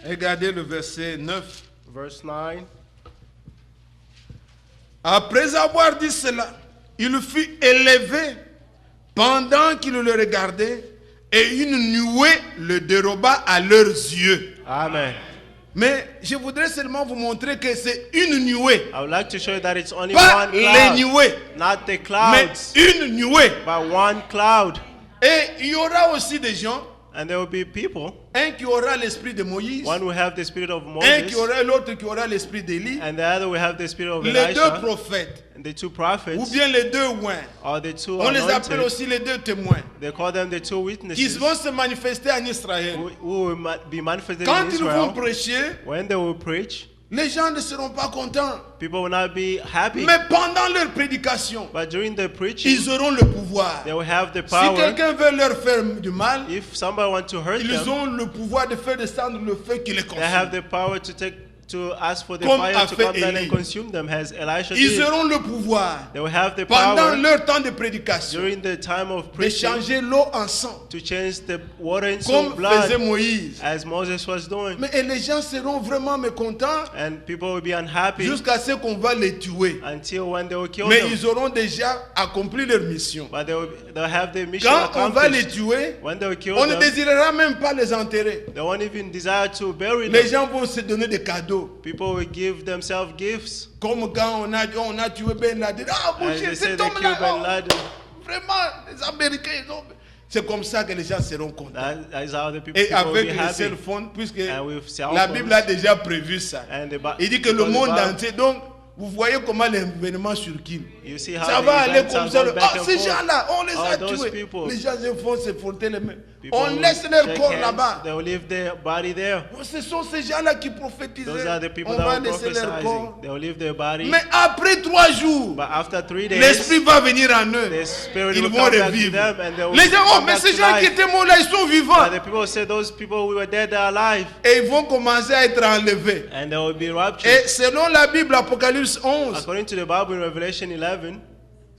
Regardez le verset 9. Verse 9. Après avoir dit cela, il fut élevé pendant qu'il le regardait et une nuée le déroba à leurs yeux. Amen. Mais je voudrais seulement vous montrer que c'est une nuée, I would like to show you that it's only pas one les cloud, nuées, not the mais clouds, une nuée. but one cloud. Et il y aura aussi des gens, And there will be people, un qui aura l'esprit de Moïse, one will have the spirit of un qui Moses, aura l'autre qui aura l'esprit d'Élie, and the other will have the spirit of les deux Elisha, prophètes, and the two ou prophets, bien les deux oins. or the two On les appelle anointed. aussi les deux témoins, They call them the two qui witnesses, vont se manifester en Israël. who will be manifested Quand in ils vont Israel. prêcher, When they will preach, les gens ne seront pas contents. people will not be happy. Mais pendant leur prédication, But during the preaching, ils auront le pouvoir. they will have the Si power. quelqu'un veut leur faire du mal, If somebody wants to hurt ils them, ont le pouvoir de faire descendre le feu qui les they have consume. the power to ask for the Comme fire a to fait come down and Élie. consume them, as Elisha Ils did. auront le pouvoir, They will have the pendant power leur temps de prédication, during the time of de preaching changer l'eau en sang, to change the water into comme faisait blood, Moïse. as Moses was doing. Mais et les gens seront vraiment mécontents And people will be unhappy jusqu'à ce qu'on va les tuer. until when they will kill Mais them. ils auront déjà accompli leur mission. But they'll have the mission Quand on va les accomplished. tuer, When they will kill on ne them, désirera même pas les enterrer. they won't even desire to bury Les them. gens vont se donner des cadeaux. People will give themselves gifts. Comme quand on a tué Ben Laden. Ah, mon And Dieu, they say cet they homme-là, killed Ben oh, Laden. vraiment, les Américains, ils ont... C'est comme ça que les gens seront contents. That is how the people, Et people will avec be les happy. cell phones, puisque And with cell la phones. Bible a déjà prévu ça. And Il dit que le because the monde Bible- entier, donc, vous voyez comment l'événement circule. You see how Ça the va aller events comme are ça. going back Ah, and ces forth. gens-là, on les All a those tués. people. Les gens vont se frotter les mains. People On will laisse leur shake corps hands. là-bas. They will leave their body there. Ce sont ces gens-là qui prophètisaient. Those are the people On that va will laisser leur prophesizing. corps. They will leave their body. Mais après 3 jours, But after 3 days, l'esprit va venir en eux. the spirit Ils will vont come back to revivre. them and they will Les gens, oh, come mais back ces to gens qui life. étaient morts là, ils sont vivants. But the people say those people who were dead are alive. Et ils vont commencer à être enlevés. And they will be raptured. Et selon la Bible, Apocalypse 11, According to the Bible in Revelation 11,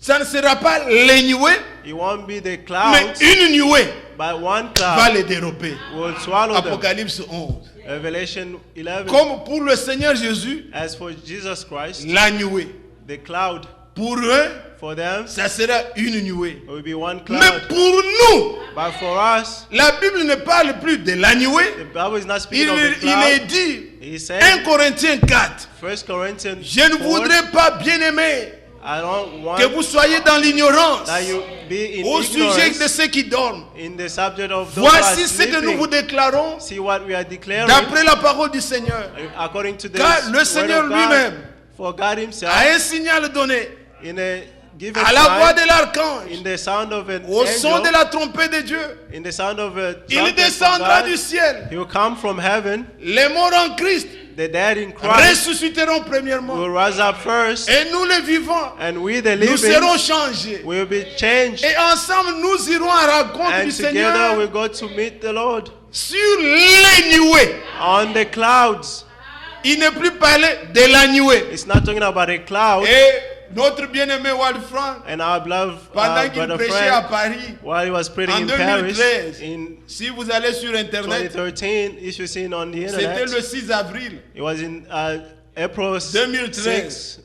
ça ne sera pas les nuées, it won't be the mais clouds, une nuée but one va cloud les dérober. will swallow them. Apocalypse 11. Revelation 11. Comme pour le Seigneur Jésus, As for Jesus Christ, la nuée. the cloud Pour eux, for them ça sera une nuée. will be one Mais cloud. pour nous, But for us, la Bible ne parle plus de la nuée. the Bible is not speaking Il, of the il est cloud. dit, He 1 said, Corinthiens 4, 1 Corinthians je ne 4, voudrais pas, bien aimé, I don't want que vous soyez dans l'ignorance that you be in au sujet ignorance de ceux qui dorment. in the subject of those who are Voici ce que nous vous sleeping. déclarons See what we are declaring d'après la parole du Seigneur. according to the Car le word Seigneur of God. lui-même For God himself, a un signal donné in a given à la voix time, de l'archange, in the sound of an au son angel, de la trompette de Dieu. in the sound of a Il trumpet from descendra God, du ciel. he will come from heaven. Les morts en Christ The dead in Christ ressusciteront premièrement. will rise up first, Et nous les vivants, and we the nous living serons changés. will be changed, Et ensemble, nous irons à la rencontre and du together Seigneur we go to meet the Lord sur les nuées. on the clouds. Il n'est plus parlé de la nuée. It's not talking about a cloud. Et notre bien-aimé Wald Frank, And our beloved pendant qu'il brother prêchait à Frank, Paris, while he was preaching en in Paris 2013, in si vous allez sur Internet, 2013, if you see it on the c'était internet, le 6 avril. it was in April 2013. 6,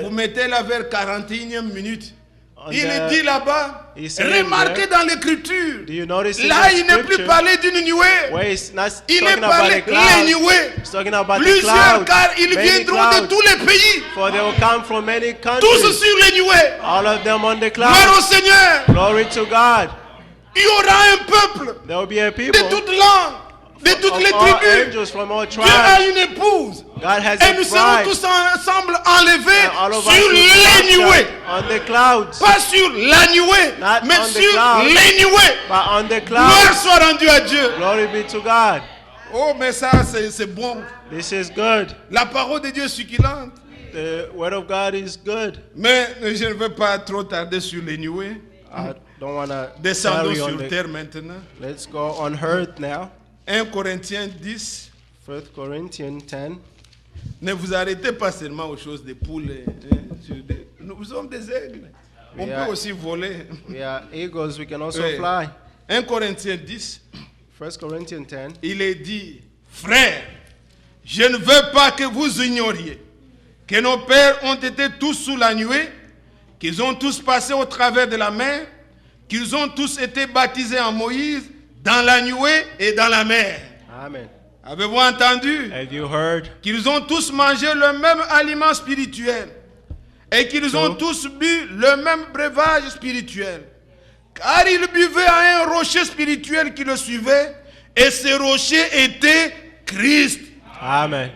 Vous mettez là vers 41e minute. on Il the- dit là-bas, He's saying remarquez there, dans l'écriture, do you notice in là the il n'est plus scripture parlé d'une nuée, where he's not il est talking about parlé the les clouds, nuées. he's talking about the Plusieurs, clouds, car ils many viendront de clouds, tous les pays, for they will come from many tous countries, sur les nuées. all of them on the Gloire au clouds. Seigneur. Glory to God. Il y aura un peuple There will be a de people toutes langues, de toutes of les all tribus. angels from all Dieu a tribes. une épouse. God has Et nous a serons bride. tous ensemble enlevés And all of us sur will be les nuées. captured on the clouds, Pas sur la nuée, Not mais on the sur clouds. les nuées. but on the Gloire clouds. soit rendue à Dieu. Glory be to God. Oh, mais ça, c'est bon. This is good. La parole de Dieu est succulente. The word of God is good. Mais je ne veux pas trop tarder sur les nuées. I don't want to Descendons carry on sur the, terre maintenant. Let's go on earth now. 1 Corinthiens 10. 1 Corinthians 10. Ne vous arrêtez pas seulement aux choses des poules. Hein, nous sommes des aigles. On Yeah. peut aussi voler. We are eagles, we can also Oui. fly. 1 Corinthiens 10. 1 Corinthians 10. Il est dit, frères, je ne veux pas que vous ignoriez que nos pères ont été tous sous la nuée, qu'ils ont tous passé au travers de la mer, qu'ils ont tous été baptisés en Moïse, dans la nuée et dans la mer. Amen. Avez-vous entendu? Have you heard? Qu'ils ont tous mangé le même aliment spirituel et qu'ils ont tous bu le même breuvage spirituel. Car ils buvaient à un rocher spirituel qui le suivait et ce rocher était Christ. Amen.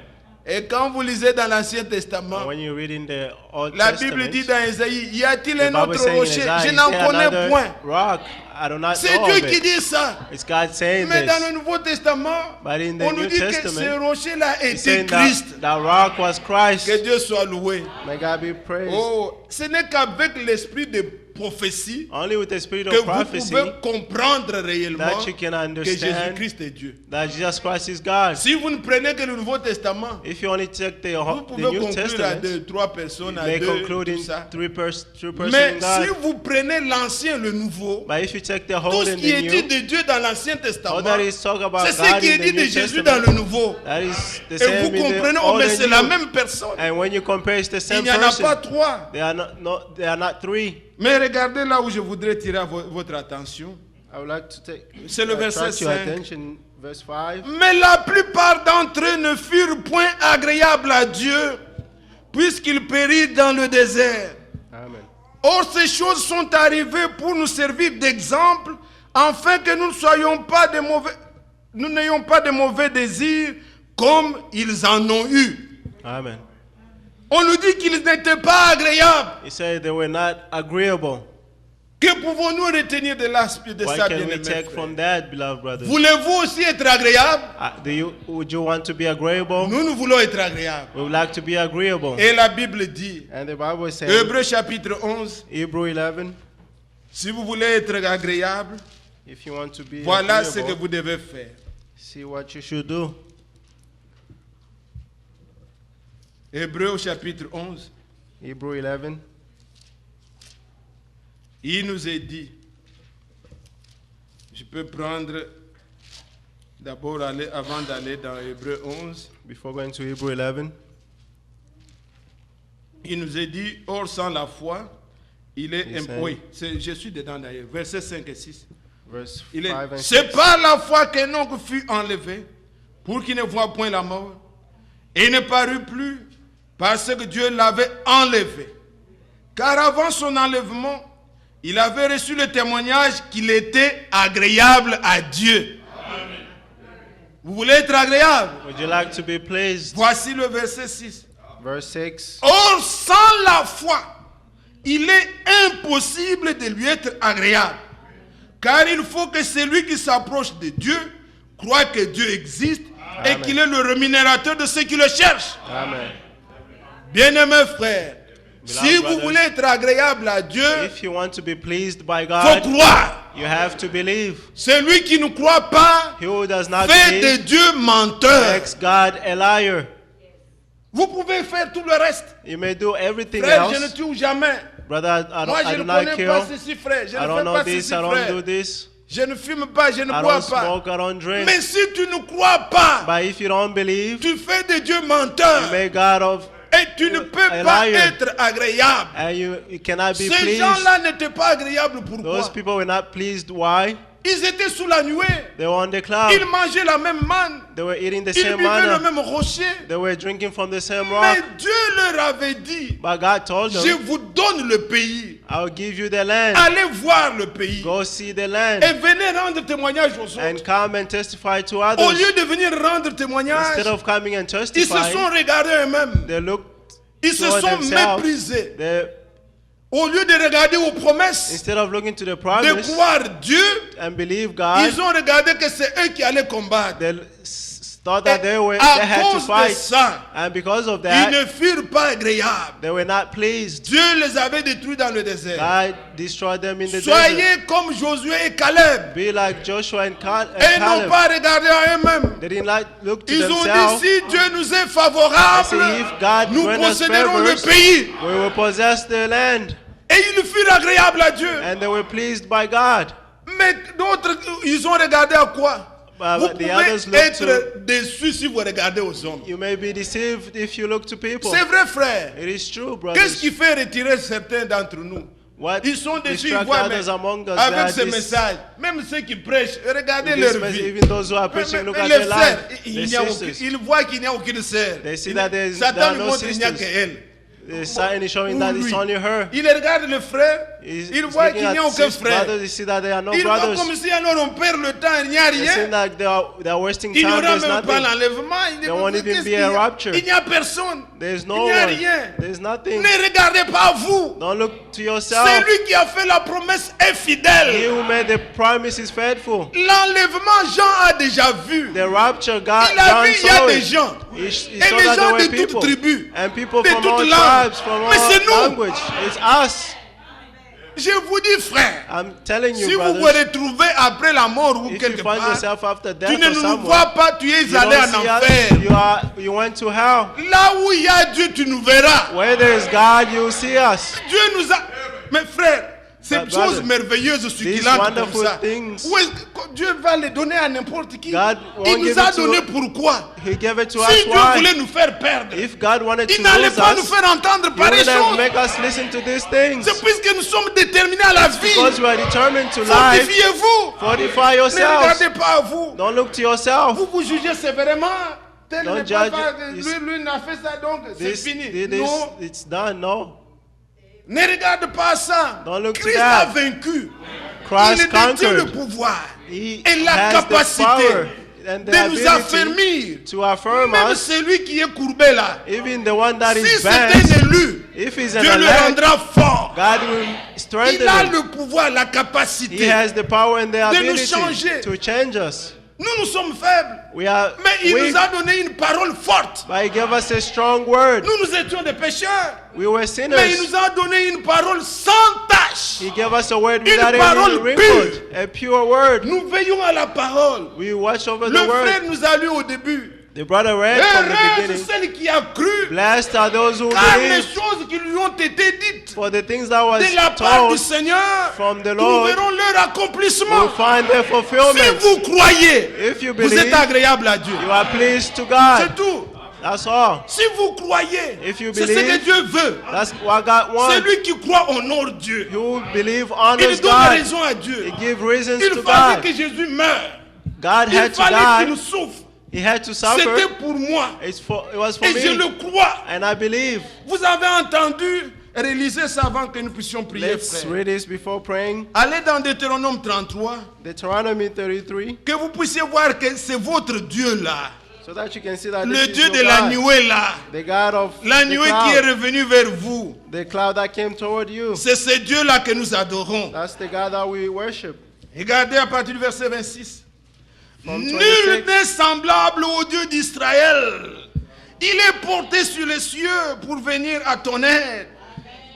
Et quand vous lisez dans l'Ancien Testament, When you read in the Old la Testament, Bible dit dans Isaïe, y a-t-il the un Bible autre saying in rocher? Isaiah, Je is n'en there connais another point. rock? I do not C'est know Dieu of qui it. dit ça. It's God saying Mais dans this. le Nouveau Testament, But in the on nous New dit que Testament, ce rocher-là He's était saying Christ. that rock was Christ. Que Dieu soit loué. May God be praised. Oh, ce n'est qu'avec l'esprit de prophétie Only with the spirit que of vous prophecy pouvez comprendre réellement that you can que understand Jésus-Christ est Dieu. that Jesus Christ is God. Si vous ne prenez que le Nouveau Testament, If you only take the vous pouvez New conclure à Testament, 2-3 personnes, à they 2, conclude tout in ça. three persons Mais in God. si vous prenez l'Ancien, le Nouveau, But if you take the tout Old ce and qui est the dit New, de Dieu dans l'Ancien Testament, all that is talk about c'est ce God qui est in the dit de New Jésus dans Testament, le Nouveau. that is the Et same vous in comprenez, the oh, Old mais c'est and la New. même personne. And when you compare, it's the Il same n'y en a person. pas trois. They are not three. Mais regardez là où je voudrais tirer votre attention. I would like to take C'est le verset attract your 5. attention, verse 5. Mais la plupart d'entre eux ne furent point agréables à Dieu, puisqu'ils périrent dans le désert. Amen. Or, ces choses sont arrivées pour nous servir d'exemple, afin que nous n'ayons pas de mauvais désirs comme ils en ont eu. Amen. On nous dit qu'ils n'étaient pas agréables. He said they were not agreeable. Que pouvons-nous retenir de l'aspect de What ça, can we bien-aimé take frère? from that, beloved brothers? Voulez-vous aussi être agréable? Would you want to be agreeable? Nous voulons être agréables. We would like to be agreeable. Et la Bible dit, And the Bible says, Hébreux chapitre 11, Hebrew 11, si vous voulez être agréable, if you want to be voilà ce que agreeable, vous devez faire. see what you should do. Hébreux chapitre 11, Hebrew 11, il nous est dit, je peux prendre d'abord avant d'aller dans Hébreux 11, before going to Hebrew 11, il nous est dit, or sans la foi, il est Yes, oui, je suis dedans d'ailleurs, versets 5 et 6. verse Il est, 5 and 6. c'est par la foi qu'Enoch fut enlevé, pour qu'il ne voie point la mort, et ne parut plus, parce que Dieu l'avait enlevé. Car avant son enlèvement, il avait reçu le témoignage qu'il était agréable à Dieu. Amen. Vous voulez être agréable? Would you like to be pleased? Voici le verset 6. Verse 6. Or, sans la foi, il est impossible de lui être agréable. Car il faut que celui qui s'approche de Dieu croit que Dieu existe et qu'il est le rémunérateur de ceux qui le cherchent. Amen. Bien-aimés frères, Beloved si vous brothers, voulez être agréable à Dieu, If you want to be pleased by il God, faut croire. you have to believe. Celui qui ne croit pas He who does not fait de believe Dieu menteur. makes God a liar. Vous pouvez faire tout le reste. You may do everything Frère, je ne else. tue jamais. Brother, Moi, I je do ne not connais pas kill. ceci, frère. Je I ne don't fais know pas this. ceci, I don't frère. do this. Je ne fume pas, je ne I bois don't pas. smoke. I don't drink. Mais si tu ne crois pas, But if you don't believe, tu fais de Dieu menteur. you make God of, Et tu ne peux a pas liar. être agréable. and you cannot be Ces pleased. gens-là n'étaient pas agréables. Those Pourquoi? people were not pleased. Why? Ils étaient sous la nuée. They were on the cloud. Ils mangeaient la même manne. They were eating the Ils same buvaient le manna. même rocher. They were drinking from the same Mais rock. Dieu leur avait dit, But God told je them, vous donne le pays. I'll give you the land. Allez voir le pays. Go see the Et land. venez rendre témoignage aux autres. And come and testify to Au others. lieu de venir rendre témoignage, Instead of coming and ils se testifying, sont regardés eux-mêmes. they looked Ils se toward sont themselves. méprisés. They, Au lieu de regarder aux promesses, instead of looking to the de promise croire Dieu, and believe God, ils ont regardé que c'est eux qui allaient combattre. they thought that they À had to cause de fight. ça, And because of ils that, ne furent pas agréables. they were not pleased. Dieu les avait détruits dans le désert. God destroyed them in the desert. Soyez comme Josué et Caleb. Be like Joshua and Et n'ont Caleb. pas regardé à eux-mêmes. They didn't like look to Ils ont dit, themselves. si Dieu nous est They favorable, say, if God nous grant us posséderons le favors, pays. we will possess the land. Et ils furent agréables à Dieu. And they were pleased by God. Mais d'autres, ils ont regardé à quoi? Vous But the pouvez others look être déçus si vous regardez aux hommes. You may be deceived if you look to people. C'est vrai, frère. It is true, Qu'est-ce brothers. qui fait retirer certains d'entre nous? What Ils sont déçus, ils distracts voient others among us, avec that ce this- message. Même ceux qui prêchent, regardez this leur message, vie. even those who are preaching, look Mais at les their frères, life. il The n'y a aucun- sisters. ils voient qu'il n'y a aucune sœur. They see that there Satan are lui no montre qu'il n'y a sisters. qu'elle. The sign is showing Ou that lui. it's only her. Il regarde le frère, il voit looking qu'il n'y a at aucun six frère. brothers, you see that there are no Il voit brothers. comme si alors on perd le temps, il n'y a They rien. seem like they are wasting Il n'y time. aura There's même pas nothing. l'enlèvement. Il There won't even qu'est-ce be qu'il y a a? rapture. Il n'y a personne. There's Il no n'y a one. rien. There's nothing. Ne regardez pas vous. Don't look to yourself. Celui qui a fait la promesse est He fidèle. who made the promise is faithful. L'enlèvement, Jean a déjà vu. The rapture, God, Il a John vu, il y a saw des it. gens. He Et saw les that gens there de were toutes people. tribus, And people de from toutes all langues. tribes, from Mais c'est all nous. language. It's us. Je vous dis, frère, I'm telling si you, vous vous brothers, retrouvez après la mort ou if you quelque find part, yourself after death tu ne or nous somewhere, vois pas, tu es you allé don't en see enfer. us, you went to hell. Là où il y a Dieu, tu nous verras. Where there is God, you will see us. Dieu nous a... Mais frère, ces But brother, choses merveilleuses, these succulentes comme wonderful ça, things, où est-ce que Dieu va les donner à n'importe qui? God won't Il give nous a it to- donné pourquoi? He gave it to Si us. Dieu Why? voulait nous faire perdre, If God wanted il to n'allait lose pas nous us, faire entendre He pareilles wouldn't choses. make us listen to these things. C'est puisque nous sommes déterminés à la vie. Because we are determined to life. Fortifiez-vous. Fortify Ne yourselves. regardez pas à vous. Don't look to yourself. Vous vous jugez sévèrement. Tel Don't n'est pas judge ça. it. Lui n'a fait ça, donc c'est This, fini. this, Non, it's done. No. ne regarde pas ça. Don't look to Christ that. a vaincu. Christ Il détient le conquered. pouvoir He et la has the capacité power and the de nous ability affermir. to affirm Même us. celui qui est courbé là, Even the one that si is c'est bad, un élu, if he's an Dieu le elect, rendra fort. God will Il strengthen a him. le pouvoir, la He capacité. has the power and the nous ability changer. to change us. Nous sommes faibles. We are Mais il weak, nous a donné une parole forte. but He gave us a strong word. Nous étions des pécheurs. We were Mais il sinners. nous a donné une parole sans tâche. He gave us a word Une without parole any wrinkle, a pure word. Nous veillons à la parole. We watch over Le the frère word. nous a lu au début. The brother read from the Heureuse beginning. celle qui a cru, Blessed are those who car les believe, choses qui lui ont été dites for the things that was de la part du told Seigneur from the Lord trouveront leur accomplissement. will find their Si fulfillment. vous croyez, If you vous êtes believe, agréable à Dieu. you are pleased to C'est God. tout. That's all. Si vous croyez, If you c'est ce que believe, Dieu veut. That's what God wants. Celui qui croit honore Dieu. You believe Il honors donne God. raison à Dieu. He gives reasons Il to fallait God. que Jésus meure. God Il had to fallait qu'il die. souffre. He had to C'était suffer. pour moi. It was for Et je me. le crois. And I believe. Vous avez entendu, réalisez ça avant que nous puissions prier, Let's frère. read this before praying. Allez dans Deutéronome 33, Deuteronomy 33. que vous puissiez voir que c'est votre Dieu là. So that you can see that Le this is Dieu your de la God. nuée là. The God of La the nuée qui est cloud. revenue vers vous. The cloud that came toward you. C'est ce Dieu là que nous adorons. That's the God that we worship. Regardez à partir du verset 26. From Nul 26. n'est semblable au Dieu d'Israël. Il est porté sur les cieux pour venir à ton aide.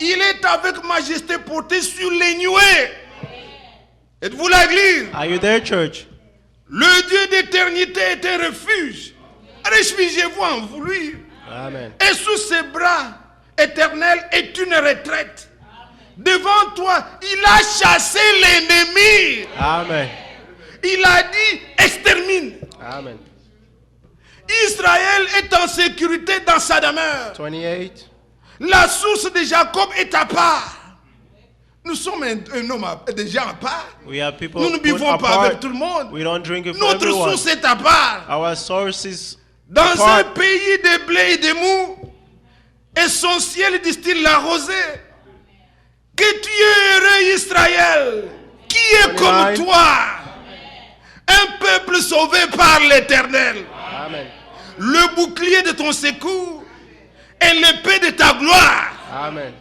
Il est avec majesté porté sur les nuées. Êtes-vous là, Église? Are you there, church? Le Dieu d'éternité est un refuge. Réfugiez-vous en lui. Amen. Et sous ses bras éternels est une retraite. Devant toi, il a chassé l'ennemi. Amen. Il a dit, extermine. Amen. Israël est en sécurité dans sa demeure. 28. La source de Jacob est à part. Nous sommes un homme déjà à part. We are people Nous ne put buvons pas apart. avec tout le monde. We don't drink it for Notre everyone. source est à part. Our sources Dans un apart. pays de blé et de mou, essentiel distille la rosée. Que tu es heureux, Israël, qui est comme 29. toi, un peuple sauvé par l'Éternel. Amen. Le bouclier de ton secours et l'épée de ta gloire. Amen.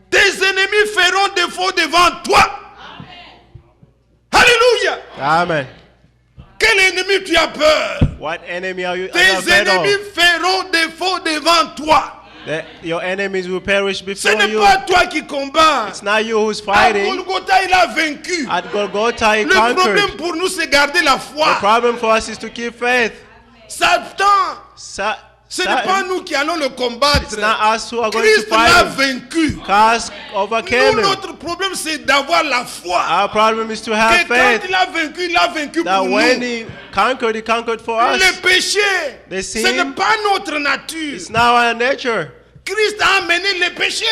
Tes ennemis feront défaut devant toi. Alléluia. Amen. Quel ennemi tu as peur? What enemy are you Tes afraid ennemis of? feront défaut devant toi. Your enemies will perish Ce before n'est you. pas toi qui combats. It's not you who's À fighting. Golgotha, il a vaincu. At Golgotha, he Le problème conquered. pour nous, c'est garder la The foi. problem for us is to keep faith. Satan, ce n'est pas Satan, nous qui allons le combattre. it's not us who are going to Christ l'a fight him. vaincu. Christ overcame Nous, him. notre problème, c'est d'avoir la foi. Our problem is to have Que quand faith. il a vaincu That pour when nous. he conquered for us. Le péché, The ce sin, n'est pas notre nature. It's not our nature. Christ a amené le péché.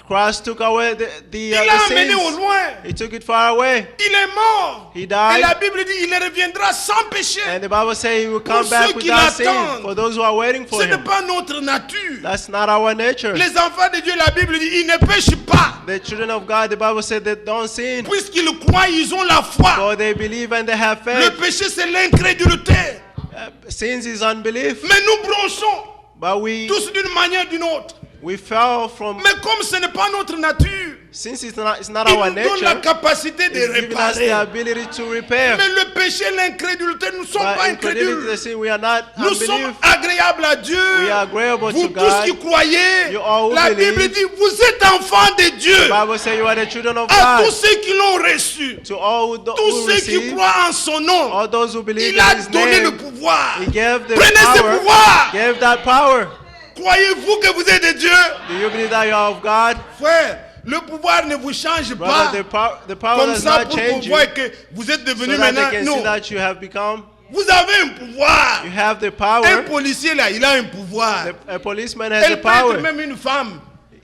Christ took away the Il l'a amené au sins. loin. He took it far away. Il est mort. He Et died. la Bible dit il reviendra sans péché. And the Bible says he will come Pour back ceux qui without sin. l'attendent. For those who are waiting Ce for n'est him. pas notre nature. That's not our nature. Les enfants de Dieu, la Bible dit ils ne pêchent pas. The children of God, the Bible said they don't sin. Puisqu'ils croient, ils ont la foi. For they believe and they have Le faith. péché, c'est l'incrédulité. Sins is unbelief. Mais nous bronchons But we tous d'une manière ou d'une autre. fell from, Mais comme ce n'est pas notre nature, since it's not il our nous donne la nature, capacité de it's given us the réparer. ability to repair. Mais le péché, l'incrédulité, nous ne sommes But pas incredulity, the incrédules. sin, we are not Nous sommes unbelief. agréables à Dieu. We are agreeable Vous to tous God. qui croyez, You all who la believe. Bible dit vous êtes enfants de Dieu. The Bible says you are the children of À tous God. ceux qui l'ont reçu, To all who tous ceux qui receive, croient en son nom, all those who believe il a in His donné le name, pouvoir. He gave the Prenez ce power. pouvoir. Gave that power. Croyez-vous que vous êtes de Dieu? Do you believe that you are of God? Frère, le pouvoir ne vous change pas. Brother, the power Comme does ça not pour change qu'on you. voit que vous êtes So devenu that maintenant. they can see Non. that you have become. Vous avez un pouvoir. You have the Un power. policier là, il a un pouvoir. A policeman has the Elle peut être power. même une femme.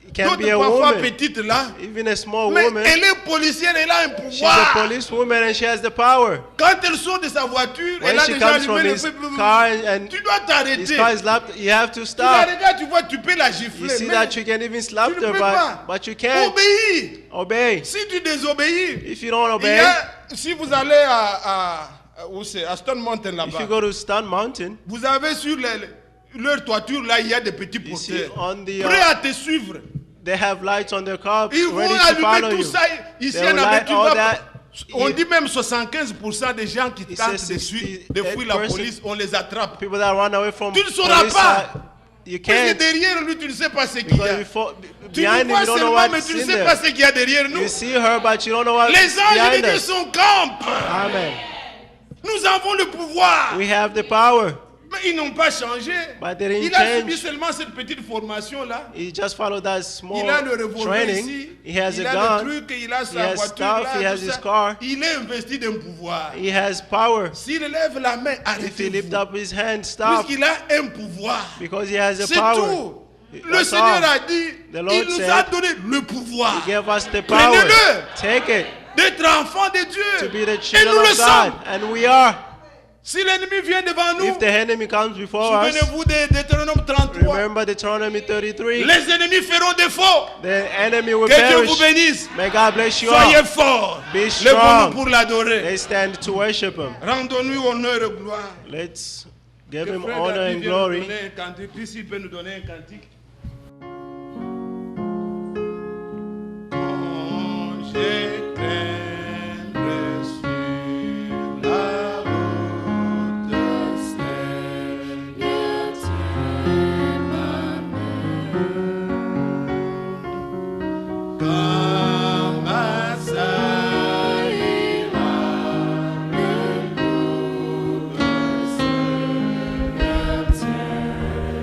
It can be D'autres a parfois woman, petite là. even a small Mais woman. elle est policière, elle a un She's a pouvoir. policewoman and she has the power. Quand elle sort de sa voiture, When elle a she déjà comes allumé from le his feu. car and Tu dois his t'arrêter. car is lapped, you have to Tu la stop. regardes, tu vois, tu peux la You gifler. see Mais that you can even slap tu ne her, peux pas. but you can't Obéis. obey. Si tu désobéis, If you don't il y obey, a- si vous allez où c'est, à Stone Mountain if là-bas, you go to Stone Mountain, vous avez sur leur toiture là, il y a des petits you see porteurs on the prêts à te suivre. they have lights on their car Ils vont ready to follow allumer tout you. ça. Ici, They en will Amérique, light tu all vois, that. on dit même 75% des gens qui It tentent says de fuir la 68%. police, on les attrape. People that run away from Tu ne sauras police, pas. you Parce que can't derrière lui, tu ne sais pas ce qu'il y because a. Tu nous behind him vois you don't know seulement, mais what's tu ne in sais pas there. ce qu'il y a derrière nous. You see her, but you don't know what's Les anges de behind Dieu us. sont campes. Amen. Nous avons le pouvoir. We have the power. Mais ils n'ont pas changé. But they didn't Il a change. subi seulement cette petite formation-là. He just followed that small Il a le revolver training. ici. He has Il a a gun. le truc, il a He sa has voiture stuff. là, He has tout his ça. car. Il est investi d'un pouvoir. He has power. S'il lève la main, If he lift arrêtez-vous. up his hand, stop. Puisqu'il a un pouvoir. Because he has a C'est power. tout. Le That's Seigneur all. a dit, The Lord il nous said, a donné le pouvoir He gave us the power. Prenez-le. Take it d'être enfant de Dieu. to be the Et children nous le of sommes. God. And we are. Si l'ennemi vient devant nous, If the enemy comes before us, souvenez-vous de Deutéronome 33. remember Deuteronomy 33. Les ennemis feront défaut. The enemy will Que Dieu vous perish. bénisse. May God bless you Soyez all. forts. Be Lèvons-nous strong. pour l'adorer. They stand to worship Him. Rendons-nous honneur et gloire. Let's give Que Him Frère honor David and vienne nous glory. donner un cantique. Puis s'il peut nous donner un cantique. Quand j'éclaire sur la route, Seigneur, tiens ma main. Quand ma saïra me loue, Seigneur, tiens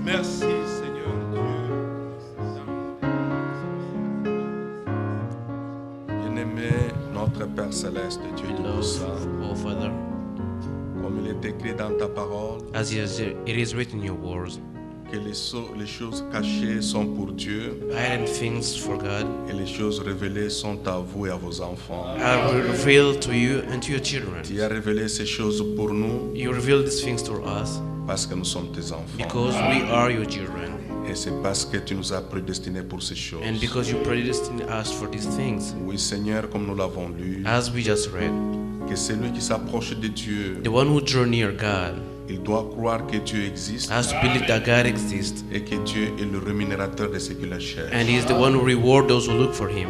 Merci, Seigneur Dieu. Bien-aimé, notre Père Céleste, Dieu Tout-Puissant, Oh Father, comme il est écrit dans ta parole, as it is written in your words, que les choses cachées sont pour Dieu hidden things for God et les choses révélées sont à vous et à vos enfants. are revealed to you and to your children. Tu as révélé ces choses pour nous You reveal these things to us parce que nous sommes tes enfants. because we are your children Et c'est parce que tu nous as prédestinés pour ces choses. and because you predestined us for these things. Oui, Seigneur, comme nous l'avons lu, As we just read, que celui qui s'approche de Dieu, the one who drew near God il doit croire que Dieu existe has to believe that God exists et que Dieu est le rémunérateur de ceux qui le cherchent. and He is the one who rewards those who look for Him.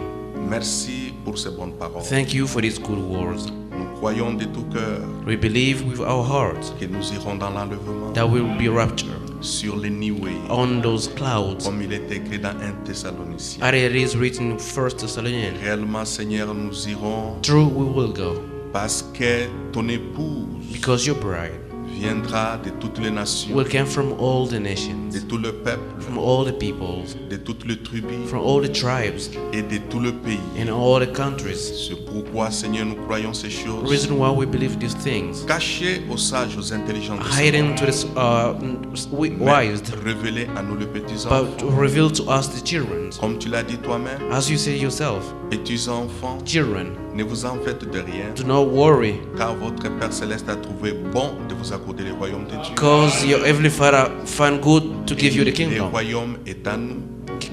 Merci pour ces bonnes paroles. Thank you for these good words. Nous croyons de tout cœur We believe with our hearts que nous irons dans l'enlèvement that we will be raptured sur les nuées, on those clouds, comme il est écrit dans 1 Thessaloniciens. as it is written in 1 Thessalonians. Réellement, Seigneur, nous irons True, we will go parce que ton épouse because your bride viendra de toutes les nations, will come from all the de nations, tout le peuple, from all the peoples, de toutes les tribus from all the tribes, et de tout le pays. in all the countries. C'est pourquoi, Seigneur, nous croyons ces The choses reason why we believe these things, cachées aux sages, aux intelligents, de ce hidden monde, to the mais wise, révélées à nous les petits enfants. but revealed to us the children. Comme tu l'as dit toi-même, As you say yourself, petits enfants, children, ne vous en faites de rien, do not worry, car votre Père Céleste a trouvé bon de vous accorder le royaume de Dieu. because your heavenly Father found good to give you the Le kingdom. royaume est à nous.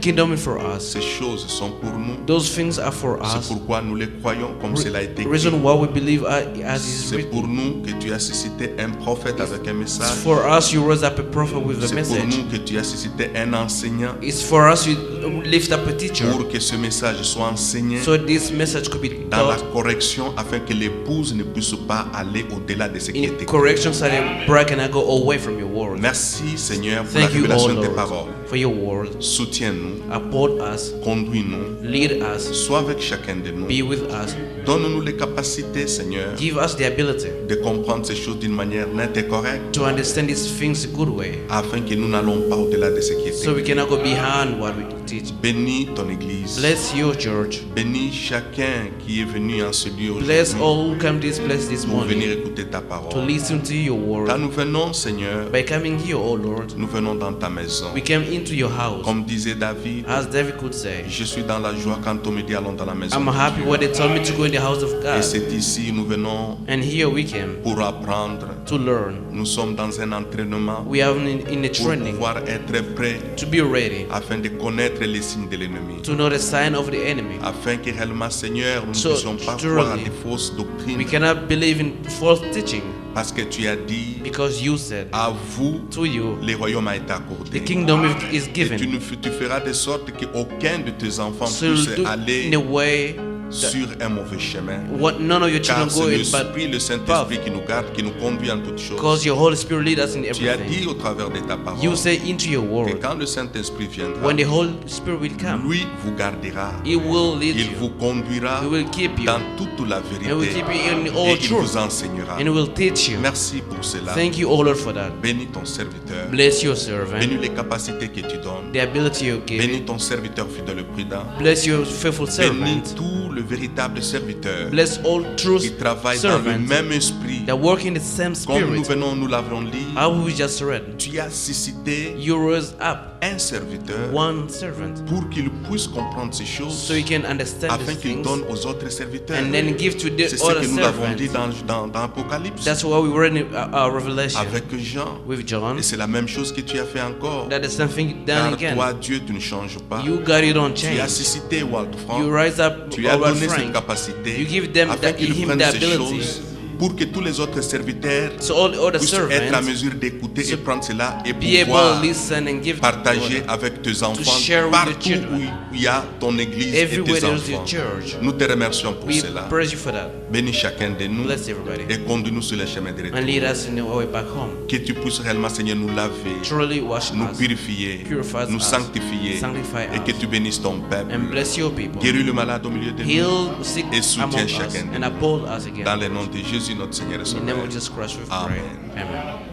Kingdom is for us. Ces choses sont pour nous. Those things are for C'est us. pourquoi nous les croyons comme cela a été écrit. Reason why we believe as is C'est pour written. nous que tu as suscité un prophète avec un It's message. for us you rose up a prophet with a C'est pour message. nous que tu as suscité un enseignant It's for us you lift up a teacher pour que ce message soit enseigné so this message could be dans la taught correction afin que l'épouse ne puisse pas aller au-delà de ce qui est in écrit. correction so that bride cannot go away from your word. Merci Seigneur pour la Thank you, O révélation de tes Lord, paroles. for your word. Soutiens-nous, Uphold us, conduis-nous, lead us, sois avec chacun de nous. be with us. Donne-nous les capacités Seigneur Give us the ability de comprendre ces choses d'une manière nette et correcte to understand these things a good way afin que nous n'allons pas au-delà de ce qui est so we écrit. cannot go behind what we teach. Bénis ton église. Bless your church. Bénis chacun qui est venu en ce lieu Bless aujourd'hui all who come to this place this pour venir morning écouter ta to parole. listen to your Quand word. nous venons, Seigneur, By coming here, oh Lord, nous venons dans ta maison. we came into your house. Comme disait David, As David could say, je suis dans la joie quand on me dit allons dans la maison. I'm de happy Dieu. when they told me to go in the house of Et God. c'est ici nous venons And here we came pour apprendre. to learn. Nous sommes dans un entraînement We are in a pour training pouvoir être prêts to be ready afin de connaître les signes de l'ennemi. to know the sign of the enemy. Afin que réellement, Seigneur, nous ne So, puissions pas truly, croire à des fausses doctrines. We cannot believe in false teaching Parce que tu as dit, because you said à vous, to you, le royaume a été accordé. the kingdom is Et given. tu feras de sorte qu'aucun de tes enfants So puisse you'll do in aller a way sur un mauvais chemin. what none of your children Car c'est go in l'Esprit, but le Saint-Esprit qui nous garde, qui nous conduit en toutes choses. because your Holy Spirit lead us in Tu as dit everything. au travers de ta parole You say into your que word, quand le Saint-Esprit viendra, when the Holy Spirit will come, lui vous gardera. He will lead Il vous you, conduira He will keep you, dans toute la He will vérité keep you in et all il truth, vous enseignera. and He will teach you. Merci pour cela. Thank you, O Lord, for that. Bénis ton serviteur. Bless your servant, Bénis les capacités que tu donnes. the ability you give. Bénis ton serviteur fidèle et prudent. Bless your faithful Bénis servant. tout le véritable serviteur Bless all true qui travaille dans le servants même esprit. that work in the same Comme nous spirit. venons, nous l'avons lu. How we just read, Tu as suscité you rose up un serviteur one servant pour qu'il puisse comprendre ces choses so you can understand afin these qu'il things donne aux autres serviteurs. and then give to the C'est ce other que nous l'avons dit servants. dans Apocalypse That's why we read in our Revelation avec Jean. with John. Et c'est la même chose que tu as fait encore. That is something Car done again. toi, Dieu, tu ne changes pas. You got it on Tu as change. suscité Walt Frank. You rise up Tu as over donné cette Frank. capacité You give them afin qu'il him prenne the ces ability. choses pour que tous les autres serviteurs So all the other puissent être à servants mesure d'écouter et prendre cela et be able pouvoir to listen and give partager avec tes enfants share with partout the children. où il y a ton église et everywhere tes there's your enfants. church. Nous te remercions pour We cela. praise you for that. Bénis chacun de nous Bless everybody. et conduis-nous sur le chemin de And lead retour. us in the way back home. Que tu puisses réellement, Seigneur, nous laver, Truly wash nous us, purifier, purify nous us, sanctifier sanctify et que us, tu bénisses ton peuple. and bless your people. Guéris le malade au milieu de nous. Heal sick Et soutiens among us chacun de and nous. uphold us again. Dans le nom de Jésus, notre Seigneur et In the name Sauveur. of Jesus Christ we Amen. pray. Amen.